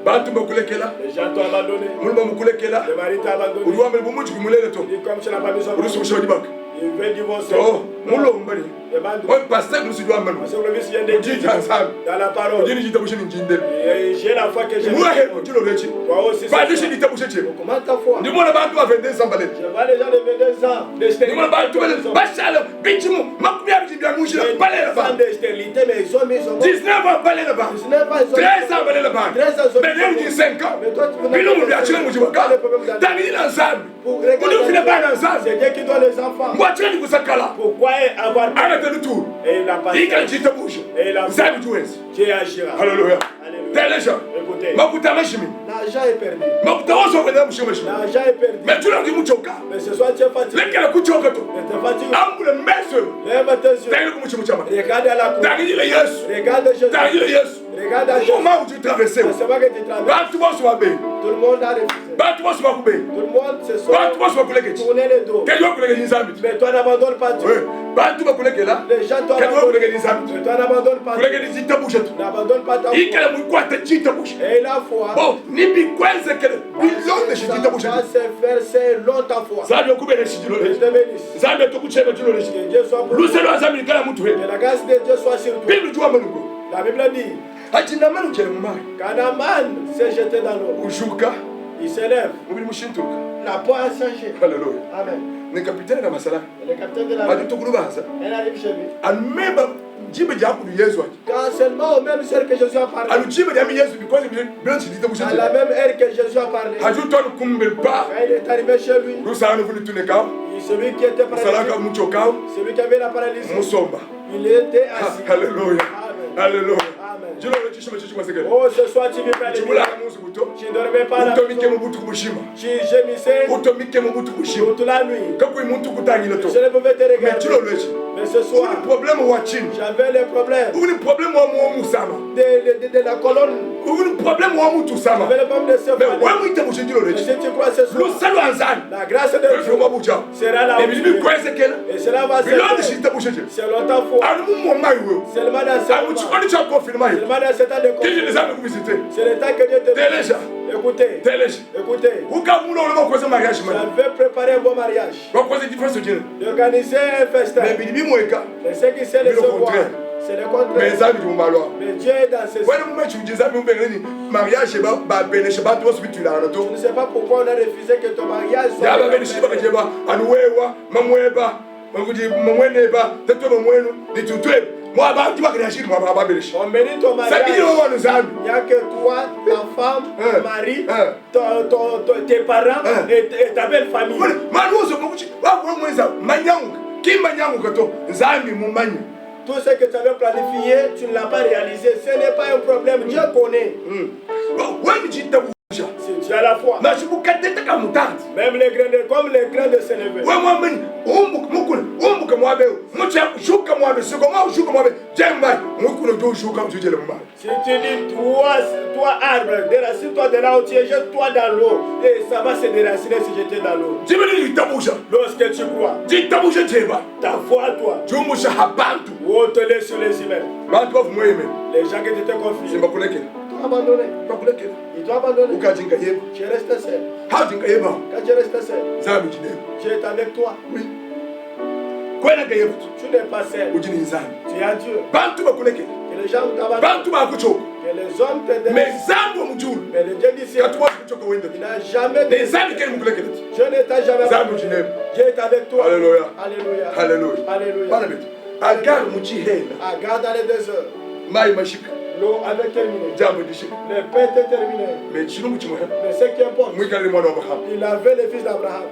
Bantu bakulekela.
Les gens t'ont abandonné.
Mulba mukulekela.
Le mari t'a abandonné.
Uliwambe bumuchi kumulele to.
Il dit, comme tu n'as pas besoin de
Ulusu mushodi bak.
il veut divorcer.
Oh, mulo mbani.
Les bandes.
Oy pasteur musu jwa mbani.
Parce que le vice vient de
Uji
dire
tanzam.
dans la parole.
Ujini jitabushi ni njinde.
Et j'ai la foi que j'ai.
Muhe mutilo lechi.
Toi aussi, c'est
Badishi
ça.
jitabushi che.
Comment ta foi?
Ndimona bantu ba 22 ans balele.
Je vois les gens de 22 ans de
Ndimona bantu balele.
stérilité.
Bashala bichimu makumi abiji bya mushira balele ba.
De stérilité, mais ils ont mis son
19 ans balele ba.
19 ans, ils ont
13 ans balele ba.
13 ans, ils ont
Benel di 5 ans.
Mais toi, tu veux
Bilumu bya chile mujiba ka. Tangi na nzambi. Udi ufile ba na nzambi.
c'est Dieu qui donne les enfants.
Mwachile ni kusakala.
Pourquoi avoir
Arrête le tour.
et il n'a pas
Ika jitabushi.
et il a
Nzambi juwezi.
Dieu agira.
Hallelujah.
Alléluia.
Telesha.
Écoutez,
Makuta mashimi.
l'argent est perdu.
Makuta woso kwenda mushima shimi.
L'argent est perdu.
Mais tu l'as dit muchoka.
Mais ce soir, tu es fatigué.
Lekela kuchoka to.
Mais tu es fatigué.
Ambule meso.
Lève tes yeux.
Tangi kumuchimu chama.
Regarde à la cour.
Tangi le Yesu.
Regarde Jésus.
Tangi le Yesu.
Regarde à Jésus.
Comment tu traverses?
C'est pas que tu travailles.
Bantu boso babe.
Tout le monde a refusé.
Bantu boso bakube.
Tout le monde se sont
Bantu boso bakulekechi.
tourné le dos.
Kedi wakuleke nzambi.
Mais toi n'abandonne pas Dieu.
Oui. Bantu bakulekela.
Les gens t'ont
Kedi
abandonné.
wakuleke nzambi.
Mais toi n'abandonne pas Dieu.
Kuleke nzitabusha tu.
N'abandonne pas ta foi.
Ikela mukwata chitabusha.
Et la foi.
Bon, nibi kwenze kele. Bilonde chitabusha.
Ça va se faire, c'est long ta foi.
Zabi okubele shijilo
Que
le.
Dieu te bénisse.
Zabi okuchebe jilo le.
Que Dieu soit pour toi.
Luselo azami kala mutu he.
Que la grâce de Dieu soit sur toi.
Bible juwa manuko.
La Bible dit,
Hajina manu kele mumai.
Kanaman s'est jeté dans l'eau.
Ushuka.
Il s'élève.
Mubili mushintuka.
La poire a changé.
Hallelujah.
Amen.
Ni kapitani na masala.
Et le capitaine de la
Adi tukulubaza.
elle arrive chez lui.
Almeba jibe jakudu Yesu ati.
Quand seulement au même heure que Jésus a parlé,
Alu jibe jami Yesu because bilo chitabusha.
à la même heure que Jésus a parlé,
Haju ton kumbe ba.
quand il est arrivé chez lui,
Rusana vuli tuneka.
celui qui était
Salaka
paralysé,
muchoka.
celui qui avait la paralysie,
Musomba.
il était assis.
Hallelujah.
Amen.
Hallelujah.
Amen.
Jilo le chishima chichima sekele.
Oh, ce soir tu vis pas les
Chibula musu buto.
tu ne dormais pas la
Utomike
maison,
mubutu kubushima.
tu gémissais
Utomike mubutu kubushima.
toute la nuit.
Kakui muntu kutangile to.
Je ne pouvais te
Mais
regarder.
jilo le chi.
Mais ce soir,
Uni problème wa chini.
j'avais les problèmes
Uni problème wa mu sama.
de la colonne.
Uni problème wa mutu sama.
J'avais le problème de ce
Mais
problème.
wa muite bushi jilo le
Mais
chi.
si tu crois ce soir,
Lusalo anzani.
la grâce de
Wewe
Dieu
wa bucha.
sera là
Et
où tu
bibi
es.
kwese kele.
Et cela va se
Bilonde
faire
shita bushi je.
selon ta foi.
Alu mu mai wewe.
Seulement dans ce
Alu
moment.
chikoni cha confirmer.
Seulement dans cet temps de
Kiji
conflit.
nizame kuvisite.
C'est le temps que Dieu te
Telesha.
Écoutez,
Telesha.
écoutez.
Ukamulo ulema kwese mariage man.
J'avais préparé un bon mariage.
Wa kwese difference jene.
D'organiser un festin.
Mais bibi mweka.
Mais ce qui sait
Mais
le
le
savoir,
contraire.
c'est le
Mais
contraire.
nzambi jumalwa.
Mais Dieu est dans ce
Wena mumechi ujizabi umbeleni mariage ba benesha bantu bose bitulana
Je
to.
ne sais pas pourquoi on a refusé que ton mariage soit.
Yaba beneshi bakajeba anuwewa mamweba manguji mamweneba teto mamwenu ditutwe. Moi abantu bakanyashiri mwa beneshi.
On bénit ton mariage.
Sakiri wa nzambi.
Il n'y a que toi, ta femme, ton mari,
Hein.
tes parents
Hein.
et ta belle famille.
Manu ozo mukuchi wa mwenza manyangu. Kimanyangu kato nzambi mumanyi.
Tout ce que tu avais planifié, tu ne l'as pas réalisé. Ce n'est pas un problème. Dieu connaît.
Wani jitabu.
Si tu as la foi.
Na shibukatete kamutanzi.
Même les grains de, comme les grains de s'élever.
Wewe mwamini umbuka mwabe mucha shuka mwabe siko mwa shuka mwabe jemba mukuno toujours quand tu dis le mal.
Si tu dis, toi arbre, déracine-toi de là où tu es, jette-toi dans l'eau. Et ça va se déraciner si j'étais dans l'eau. Lorsque tu crois, ta foi à toi, ôte-les sur les humains. Les gens qui t'étaient confiés, ils t'ont abandonné. Ils t'ont abandonné. Tu es resté seul. Quand tu es resté seul, Dieu est avec toi.
Oui.
Tu n'es pas seul. Tu es à Dieu. Que les gens t'abandonnent. Que les hommes te délaissent. Mais le Dieu d'ici, il n'a jamais délaissé. Dieu ne t'a jamais abandonné. Dieu est avec toi.
Alléluia.
Alléluia.
Alléluia.
Alléluia.
Agar muchihela.
Agar dans les déserts.
Mai mashika.
L'eau avait terminé.
Jambo dishika.
Le pain était terminé.
Mais chinu muchimuha.
Mais ce qui importe,
Mwikali mwana wa Abraham.
il avait le fils d'Abraham.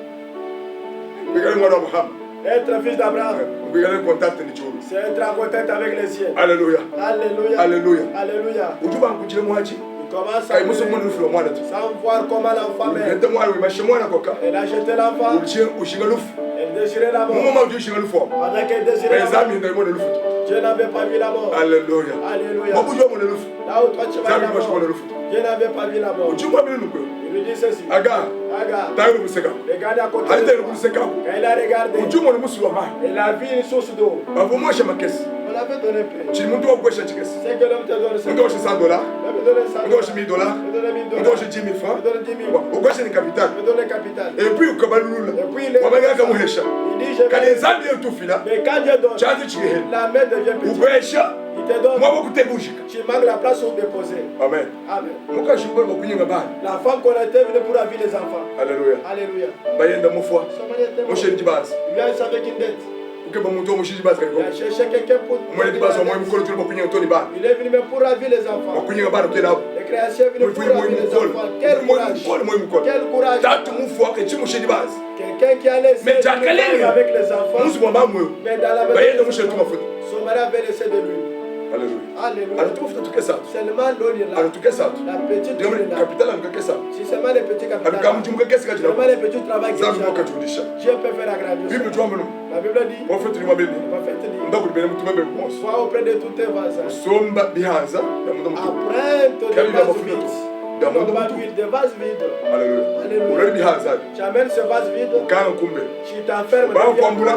Mwikali mwana wa Abraham.
Être fils d'Abraham,
Mwikali contact ni churu.
c'est être en contact avec les siens.
Alléluia.
Alléluia.
Alléluia.
Alléluia.
Ujuba nkujile mwachi.
Il commence à
Kai muso mwana lufu mwana tu.
sans voir comment l'enfant est.
Ngete mwana we mashe mwana koka.
Elle a jeté l'enfant.
Ushinga lufu.
Elle désirait la mort.
Mama uju ushinga lufu.
Pendant qu'elle désirait la mort,
Ezami ndio mwana lufu.
Dieu n'avait pas vu la mort.
Alléluia.
Alléluia.
Mabujo mwana lufu.
Là où toi tu vas
Zami
la
mwana
mort,
lufu.
Dieu n'avait pas vu la mort.
Ujumba bile nuko.
Il lui dit ceci.
Agar.
Agar,
Tayo kuseka.
regarde à côté
Alita
de toi.
kuseka.
Quand il a regardé,
Ujumba ni musu wa mai.
il a vu une source d'eau.
Avomosha makesi.
On l'avait donné paix.
Chini muntu wakwesha chikesi.
C'est que l'homme te donne ça.
Muntu washi $100.
Il me donne ça.
Muntu washi $1000.
Il me donne 1000
Muntu
dollars.
washi 10 000
Il
francs.
me donne 10 000.
Ukwesha ni capital.
Il me donne le capital.
Et puis ukabalula.
Et puis il est
Wamagaka muhesha.
Il dit, je
Kale
vais.
nzambi yetufila.
Mais quand Dieu donne,
Chanzi chigehela.
la main devient petite.
Ukwesha.
Il te donne.
Mwabo kutebushika.
Tu manques la place où déposer.
Amen.
Amen.
Mukashimba bakunyinga bana.
La femme qu'on était venue pour la vie des enfants.
Alléluia.
Alléluia.
Bayenda mufwa.
Son mari était mort.
Mosheli dibazi.
Il vient avec une dette.
Ukeba muntu omushiji dibazi
Il
kaliko.
a cherché quelqu'un pour.
Mwele dibazi omwe mukolo tuli bakunyinga toni bana.
Il est venu même pour la vie des enfants.
Bakunyinga bana kutela abo.
Les créations viennent pour la vie des enfants. Quel courage. Quel courage.
Tatu mufwa echimushiji dibazi.
Quelqu'un qui a laissé
Mais
du temps avec les enfants.
Musu mwamba mwe.
Mais dans la
Bayenda
maison,
musheli tumafuta.
son mari avait laissé de lui.
Alléluia.
Alléluia.
Anatumafuta tukesa.
Seulement l'eau est là.
Anatukesa.
La petite
Ndio
eau est là.
capital amkakesa.
Si seulement les petits capitales.
Alukamjumuka kesi kajira.
Seulement les petits travaux qui
Zambi
sont.
mwaka turudisha.
Dieu peut faire la grandeur.
Bible tuwa mno.
La Bible dit,
Prophète ni mabeli.
le prophète dit,
Ndaku bele mtume be bonso.
sois auprès de tous tes voisins.
Somba bihanza ya mundo mtu.
Apprends des
Kali ya
vases
mafuta.
vides.
Ya
Non
mundo
pas
mtu.
d'huile, des vases vides.
Alléluia.
Alléluia.
Ulali bihanza.
Tu amènes ce vase vide,
Kana kumbe.
tu t'enfermes
Ba
dans
kwambula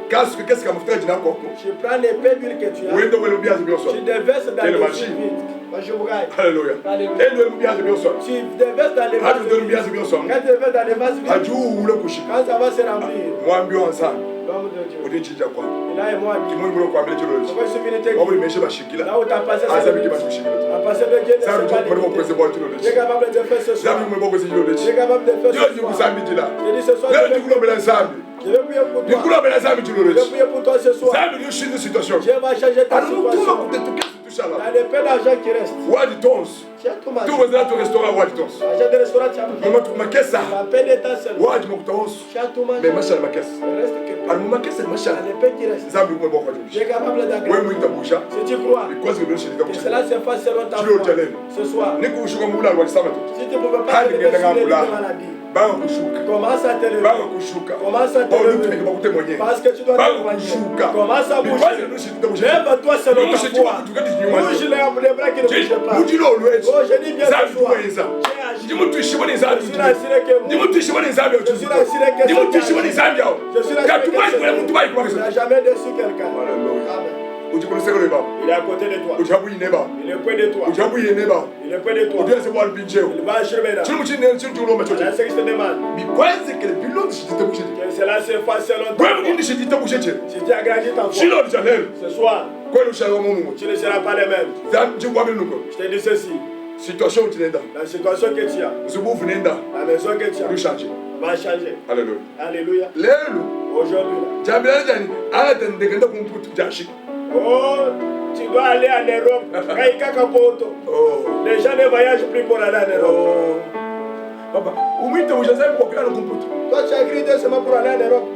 kasu kesi kama futa jina kwako.
tu prends l'épée d'huile que tu as,
Uende wele bihanza byoso.
tu déverses dans
Et
les
le
vases
marché.
vides. Moi, je vous gagne.
Alléluia.
Alléluia.
Ende wele bihanza byoso.
Tu déverses dans les vases
Hadi ndo bihanza
vides.
byoso.
Quand tu déverses dans les vases vides,
Aju ule kushika.
quand ça va se remplir,
Mwambi wanza.
l'homme de Dieu,
Udinchija kwa.
il a et moi,
Kimwe mulo kwambile chilo lechi.
pourquoi ce
Wabo
minute
limeshe bashikila.
là où tu as passé
Aza
cette
biki
minute,
bashikila.
tu as passé le Dieu ne
Zambi
s'est pas
mwalimu
limité.
kwese bwa chilo
Tu es
lechi.
capable de faire ce soir.
Zambi mwalimu kwese chilo
Tu es
lechi.
capable de faire
Yo
ce soir.
jikusamba jila.
Je dis ce soir,
Yo
je vais
jikulombela zambi.
Je vais prier pour toi.
Jikulombela zambi chilo
Je vais
lechi.
prier pour toi ce soir.
Zambi ndio shinda situation.
Dieu va changer ta
Anamutuma
situation.
kutetukesa tushala.
Dans les peu d'argent qui reste,
Wadi tons.
tu as tout mangé.
Tu wazela to restaurant wadi tons.
L'argent de restaurant, tu as mangé.
Mama tumakesa.
La paix de ta seule.
Wadi mokutons.
Tu as tout mangé.
Mais mashala makesa.
Il reste que peu.
Anu makesa mashala.
Dans les peu qui restent,
Zambi kwa bokwa
tu es
jubishi.
capable
Wewe
d'agréer.
mwita busha.
Si tu crois
Because we don't shit
que cela se fasse selon ta
Chilo
foi,
jalele.
ce soir,
Niku ushuka mula walisama tu.
si tu ne peux pas
Hadi
te lever
ngenda
sur les lits
ngakula.
de maladie,
Banga kushuka.
commence à te lever.
Banga kushuka.
Commence à te
Banga
lever.
lutu nikaba kutemwenye.
Parce que tu dois
Banga
témoigner.
kushuka.
Commence à
Because
bouger.
we don't shit busha.
Lève-toi selon ta
Bouge, tu
foi.
vas tout gâter du monde.
Bouge les bras qui ne bougent pas.
Bujilo olwechi.
Oh, je dis bien
Zambi
ce soir.
tuwenza.
J'ai agi.
Ndimuntu ishibona
Je
izambi.
suis assuré que vous.
Ndimuntu ishibona izambi.
Je suis assuré que
Ndimuntu ishibona izambi yawo.
Je suis assuré que
Katumai kwa muntu bayi kwa
tu
kisa.
n'as jamais déçu quelqu'un.
Hallelujah.
Amen.
Ujikulise kule baba.
Il est à côté de toi.
Ujabuyi neba.
Il est près de toi.
Ujabuyi neba.
Il est près de toi.
Udiase bwa albinjeo.
Il va achever là.
Chino muchine chino chulo machote.
C'est ce qu'il te demande.
Because kele bilongo shitite bushete.
Que cela se fasse selon ta
Kwa
foi.
mukindi shitite bushete.
Si tu as grandi ta foi,
Chilo jalelo.
ce soir,
Kweli ushalo mumu.
tu ne seras pas le même.
Zambi chingwa biluko.
Je te dis ceci.
Situation utinenda.
La situation que tu as,
Uzubufu nenda.
la maison que tu as,
Lushaje.
va changer.
Hallelujah.
Alléluia.
Lelo.
Aujourd'hui,
Jambira jani ata ndegenda kumputu jashi.
oh, tu dois aller en Europe. Kaika Kapoto.
Oh.
Les gens ne voyagent plus pour aller en Europe.
Oh. Papa, umite ushazabi kwa kila kumputu.
Toi, tu as écrit Dieu seulement pour aller en Europe.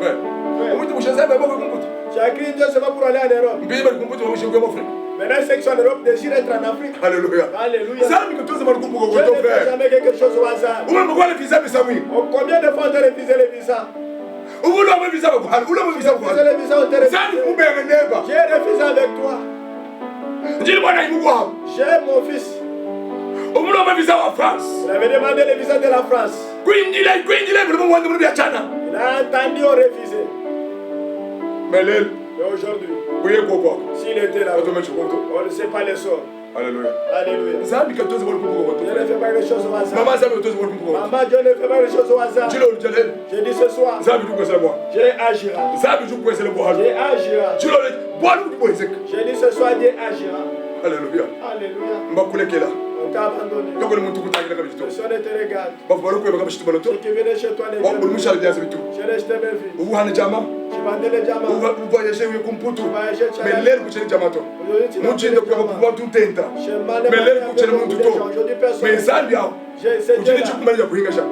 Frère. Umite ushazabi kwa kumputu.
Tu as écrit Dieu seulement pour aller en Europe.
Mbiye bali kumputu wa mshiko wa frère.
Maintenant, ceux qui sont en Europe désirent être en Afrique.
Alléluia.
Alléluia.
Zambi kutoza marukumbuko
Dieu
kwa ton
ne fait
frère.
jamais quelque chose au hasard.
Umemkwala visa bisamwi.
Oh, combien de fois on t'a refusé les visas?
Ula me visa kwa hali. Ula me visa kwa hali. Zani kubenge neba.
J'ai refusé avec toi.
Njili mwana imu kwa hapo.
J'ai mon fils.
Ula me visa wa France.
Il avait demandé le visa de la France.
Kwindile vile mwanda mwanda biachana.
Il a entendu on refusé.
Melel.
Et aujourd'hui, s'il était là, on ne sait pas les sorts.
Alléluia.
Alléluia.
Dieu
ne fait pas les choses au hasard.
Maman,
Dieu ne fait pas les choses au hasard. J'ai dit ce soir, Dieu agira. Dieu agira. J'ai dit ce soir, Dieu agira.
Alléluia.
Alléluia. On t'a abandonné. Personne ne te regarde. Ceux qui viennent chez toi, les je l'ai jeté mes vies. Je vendais les diamants. Aujourd'hui, personne.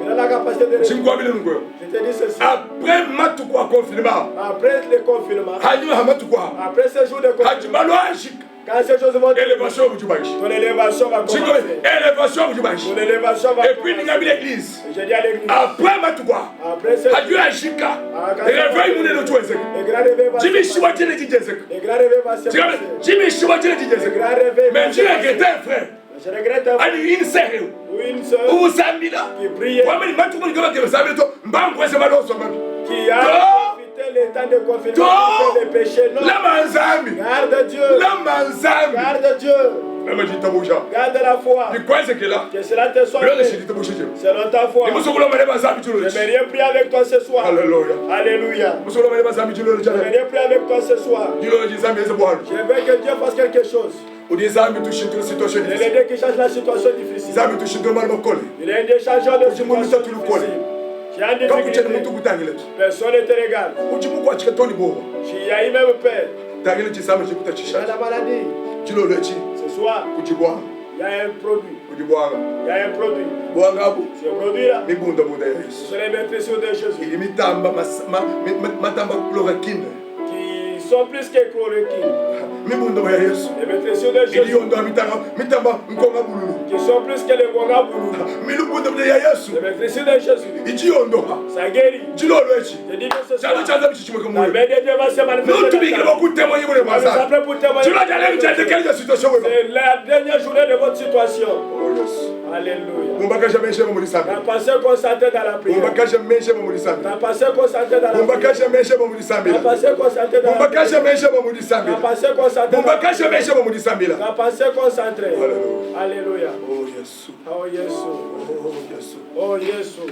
Il a la capacité de je te dis ceci. Après le confinement, après ce jour de confinement, quand ces choses vont ton élévation va commencer. Ton élévation va commencer.
l'église.
J'ai dit à l'église.
Après ce
Dieu
agika. Réveille mon élo tuweze. Jimmy Shiwa tene dijeze.
Les grands réveils vont se passer.
Jimmy Shiwa tene dijeze. Mais Dieu regrette frère.
Je regrette un frère.
Ani une sœur.
Ou une sœur.
Ou Sambila.
Qui priait.
Wamani matu mo ngaba ke Sambila to mbangwe se maloso mabi.
Qui a profité le temps de confinement pour faire les péchés. Non.
La manzami.
Garde Dieu.
La manzami.
Garde Dieu. Garde la foi. Que cela te soit fait. Selon ta foi. Je vais rien prier avec toi ce soir. Alléluia. Je vais rien prier avec toi ce soir. Je veux que Dieu fasse quelque chose. Il est Dieu qui change la situation difficile. Il est Dieu changeant de situation difficile. J'ai un difficulté. Personne ne te regarde. J'ai eu même peur. Il y a la maladie. Ce soir, il y a un produit. Il y a un produit. Ce produit-là, ce sont les maîtrises de Jésus. Qui sont plus que chloroquine. Les maîtrises de Jésus. Qui sont plus que les gonga boulou. Les maîtrises de Jésus. Ça guérit. Je dis que ce soir, la main de Dieu va se manifester. C'est la dernière journée de votre situation. Alléluia. Ta pensée concentrée dans la prière. Ta pensée concentrée dans la prière. Ta pensée concentrée dans la prière. Ta pensée concentrée. Ta pensée concentrée. Alléluia.
Oh Jésus.
Oh Jésus.
Oh Jésus.
Oh Jésus.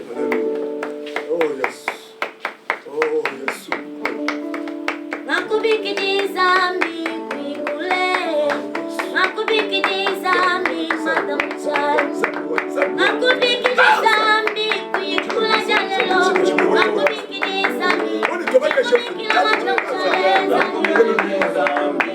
Oh Jésus. Oh Jésus.
Makubiki dizambi kuikule. Makubiki dizambi madamuchai. Makubiki dizambi kuikula jalelo. Makubiki dizambi. Makubiki la madamuchai. Makubiki dizambi.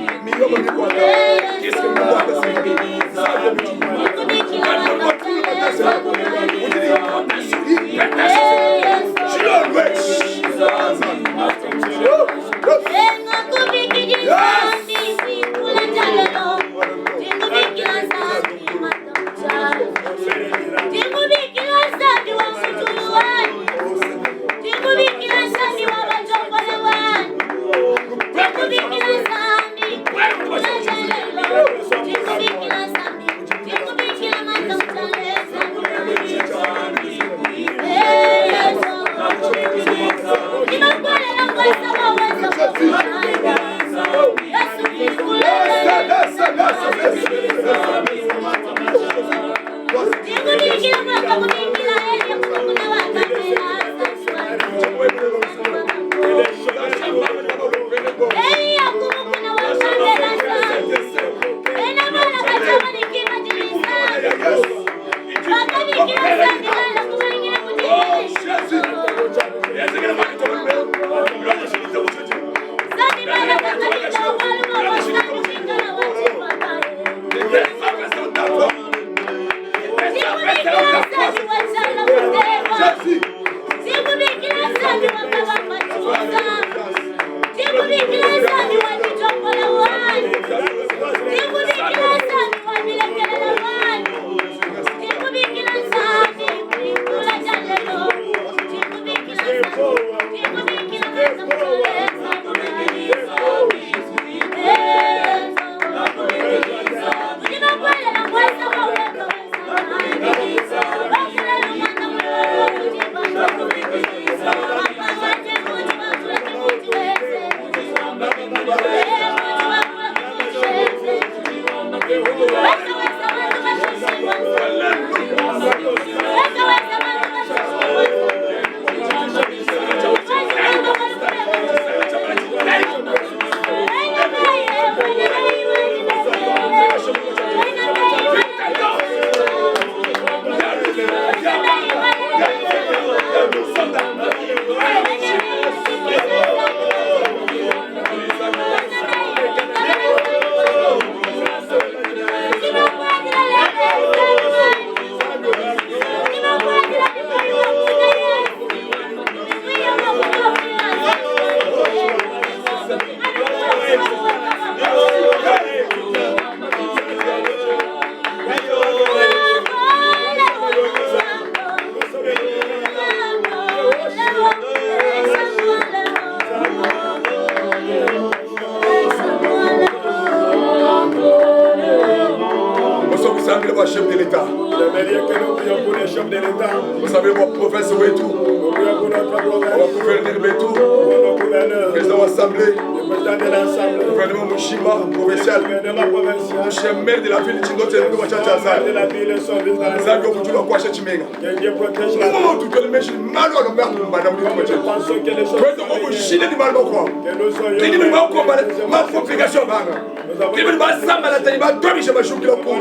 Zambie le chef de l'État.
J'aimerais que nous prions pour les chefs de l'État.
Vous savez, mon province et tout.
Nous prions pour notre province.
Mon gouverneur et tout.
Pour nos gouverneurs.
Président de l'Assemblée.
Le président de l'Assemblée.
Gouvernement Mushima, provincial.
Gouvernement provincial.
Monsieur maire de la ville de Chindote,
Le maire de la ville, son ville dans la
Zambie, on vous quoi chez Chimenga.
Que Dieu protège la
Comment tout le monde est mal au père de madame de
Nous pensons que les choses
Chine du mal quoi.
que nous soyons.
Qui dit pas quoi ma complication bana. Qui veut pas ça mal à taliban toi mais je me choque le coup.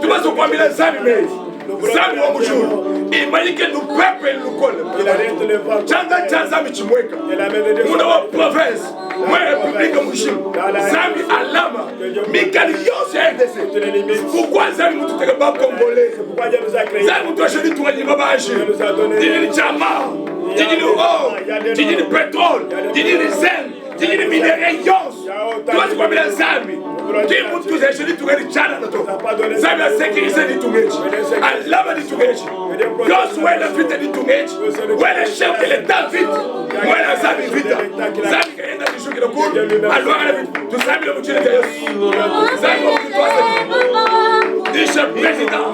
Tu vas se prendre les Zambie mais Zambie au jour. Imagine que nous peuple nous colle.
Il arrête le vent.
Chanza michimweka.
Il a même des
Mon province. Moi république Mushim. Zambie alama. Mikali yose RDC. Pourquoi Zambie nous tout pas congolais?
Pourquoi Dieu nous a créés?
Zambie nous choisi tout les babaji. Dini chama. Dini or. Dini pétrole. Dini zen. Dini minéraux yos. Toi tu vois bien Zambie. Qui vous tous les jeunes tout les chana na to. Zambie a sécurisé du tout mechi. Alama du tout mechi. Yos ouais la vite du tout mechi. Ouais le chef de l'État vite. Ouais la Zambie vite. Zambie qui est dans le jour qui le coule. Alors la vite. Tout Zambie le boucher de Yos. Zambie au toi ça. Dis chef président.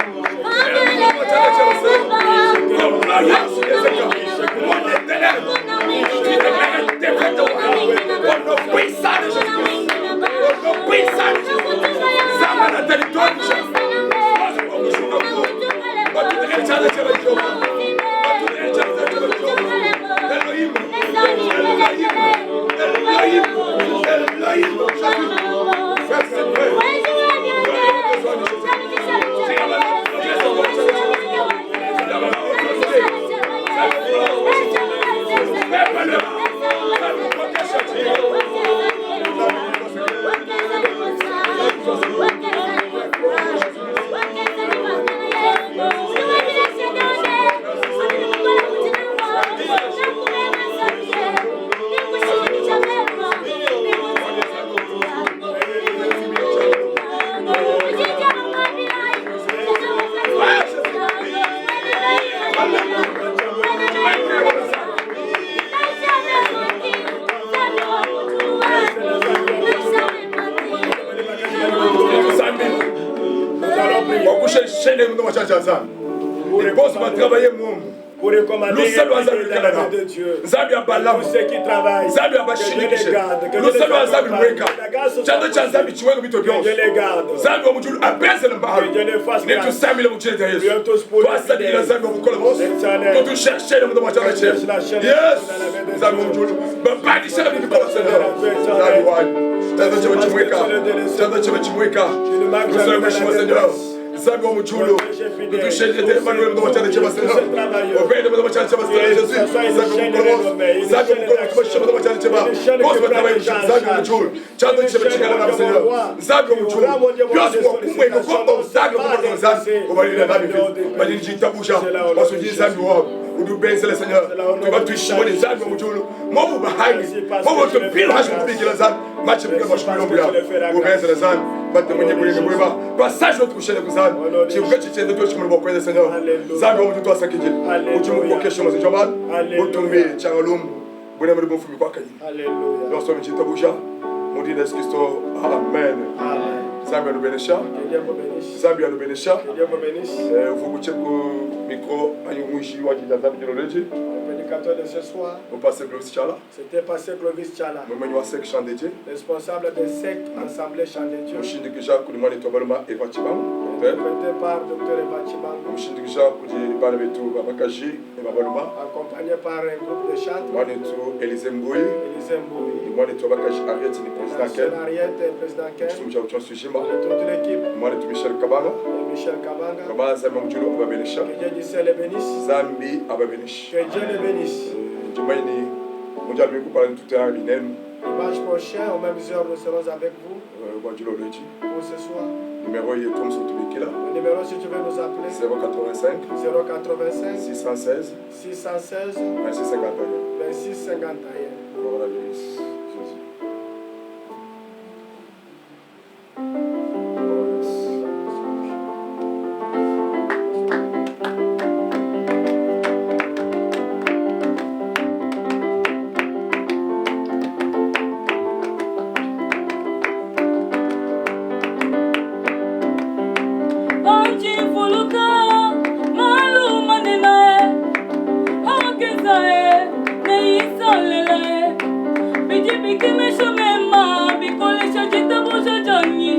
Pour recommander de Dieu.
Zambia Balam.
Pour ceux qui travaillent.
Zambia Bashini. Nous sommes à Zambia Mweka. Chando cha Zambia chiwego bito byose.
Dieu les garde.
Zambia omujulu apenze le mbahalo.
Dieu les fasse grâce.
Netu Zambia le mujulu de Yesu. Toi sadi la Zambia mukola bosi. Toi tu cherches le mundo machana che. Yes. Zambia omujulu. Baba di shana bi kola Seigneur. Zambia wa. Chando cha Mweka. Chando cha Mweka. Nous sommes chez Seigneur. Zambia omujulu. Nous tu cherches le Emmanuel mundo machana che Seigneur. Obey mundo machana che Seigneur Jésus. Zambia omujulu. Zambia omujulu kubasha mundo machana che Seigneur. Bosi batawai Zambia omujulu. Chando cha Mweka Seigneur. Zambia omujulu. Dios kwa kumwe no kwamba Zambia kwa Zambia. Kwa ile Zambia. Bali jitabusha. Wasujini Zambia wao. Udubenze le Seigneur. Tu vas toucher les Zambia omujulu. Mobu bahani. Mobu to pilo hashu kubikila Zambia. Machi bika mashukuru mbya. Ubenze le Zambia. Bate mwenye kule mbwa. Passage notre coucher le Zambia. Chibuka chichende to chimwe bokweza Seigneur. Zambia omujulu to asakije. Uchimu kwa kesho mazi jomad. Utumbi changalum. Bwana mbele mfumi kwa kayi.
Alléluia.
Lorsque tu jitabusha. Mon Dieu Jésus Christ. Amen.
Amen.
Zambia nous bénisse. Zambia nous bénisse.
Dieu vous bénisse.
Vous goûtez le micro à une mouche ou à une Zambia de l'Église.
Le prédicateur de ce soir,
Vous passez Clovis Chala.
c'était Pasteur Clovis Chala,
Nous menons à sec chant de Dieu.
responsable des sectes Assemblée Chant de Dieu,
Nous chine que Jacques nous demande Tobaloma et Vachibam.
interprété par Dr. Eva Chibangu,
Nous chine que Jacques nous dit Banabetou Babakaji et Babaloma.
accompagné par un groupe de chants,
Moi nous Élisée Mboui.
Élisée Mbouy,
Moi nous Babakaji Ariette le président Ken.
Ariette, président Ken,
Nous sommes Jean Sujima.
et toute l'équipe,
Moi nous Michel Kabana.
et Michel Kabanga,
Kabana Zambia Mjulu Ababenisha.
que Dieu du ciel les bénisse,
Zambi Ababenish.
que Dieu les bénisse.
Jumaini Mondial Miku parle tout à l'Inem.
Dimanche prochain, aux mêmes heures, nous serons avec vous
Wanjulo Leji.
pour ce soir.
Numéro est comme sur Tubikila.
Le numéro, si tu veux nous appeler,
085
085
616
616
26 51.
26 51.
Voilà, Jésus.
Bon bikimesho mema bikolesha chitabusha chanyi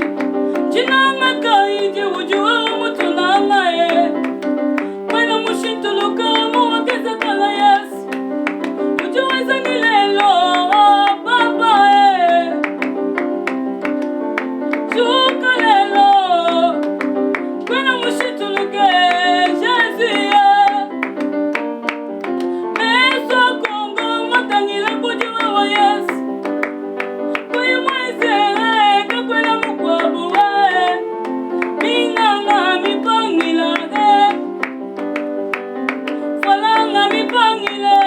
chinanga kaiji ujua umutunanga Wena mushintuluka muwakeza kala Yesu ujuweza nilelo Baba Chuka lelo Wena mushintuluke Jésus Meso Kongo matangila kujiwa wa Yesu Kwe mwezele kakwela mukwabu wae Minganga mipangila Falanga mipangile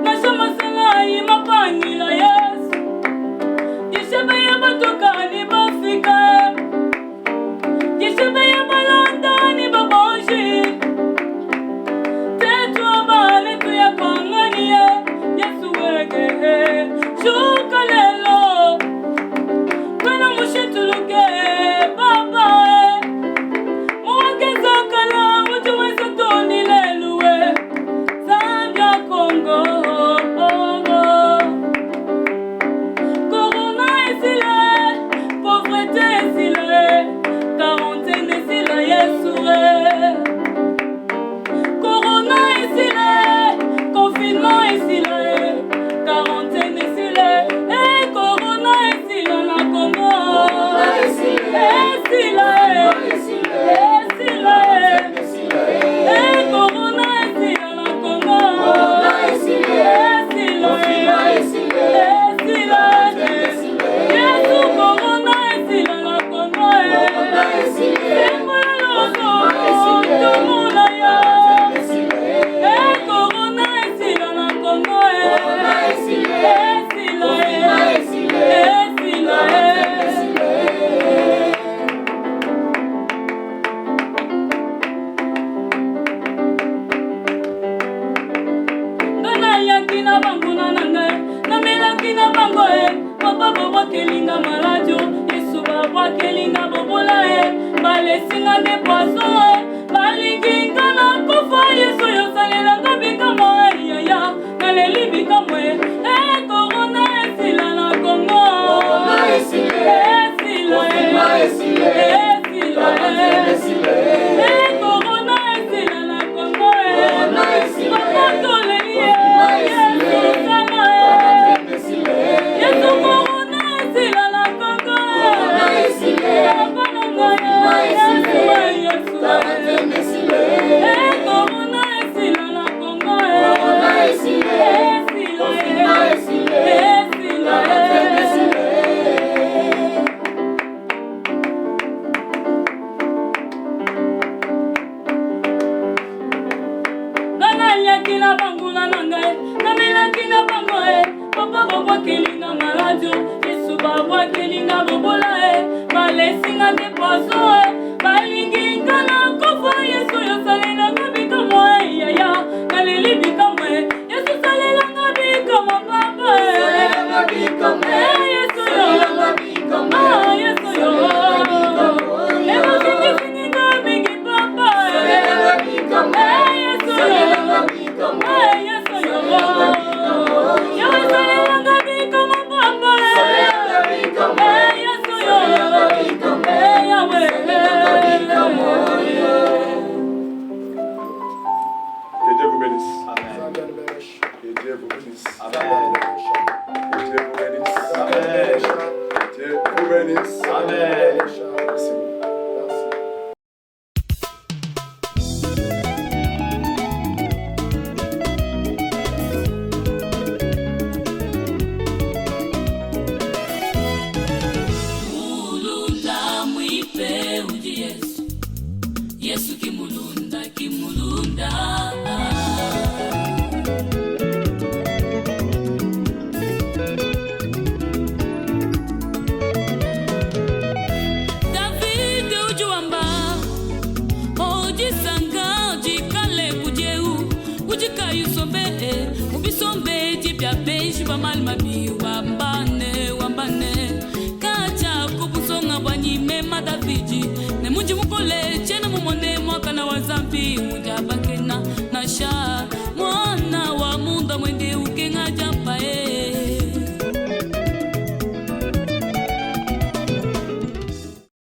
Nashama salai mapangila Yesu Yeshebe ya batokani bafika Yeshebe ya balanda ni babonji Tetu abale tuya pangania Yesu wege Shuka lelo Kwena mushituluke Baba Mwageza kala ujuweza toni leluwe Zambia Kongo Corona esile Pauvreté esile Quarantaine esile Yesu Corona esile Confinement esile Quarantaine esile Corona esile na Kongo Esile Corona esile na Kongo Yesu Corona esile na Kongo Tomula ya Corona esile na Kongo Ngana yakina banguna nangai Namela kina bango Papa bobo kelinga marajo Yesu baba kelinga bobola Balesinga de poisson Balingi ngana kofa Yesu yosalela ngabika moe Yaya Kaleli bika moe Corona esila na Kongo Corona esila na Kongo Papa tolelie Yesu sana Yesu Corona esila na Kongo Papa nanga Yesu Corona esila na Kongo Kina banguna nangai namela kina bangoe papa bobo kelinga maradio Yesu baba kelinga bobola balesinga de poisson balingi ngana kofa Yesu yosalela ngabika moe yaya kaleli bika moe Yesu salela ngabika mo papa Yesu yo Yesu yo Ema kingi kingi ngabiki papa Yesu yo
Que Dieu vous bénisse. Amen. Que Dieu vous bénisse. Amen. Que Dieu vous bénisse. Amen. Que Dieu vous bénisse. Amen. Merci.
Yesu kimulunda kimulunda David ujuamba ojisanga jikale kujeu ujika yusombe ubisombe jipya benshi bamalmabi wambane kacha kubusonga bwanyime madaviji ne munji mukole chene mumone mwaka na wazambi mujaba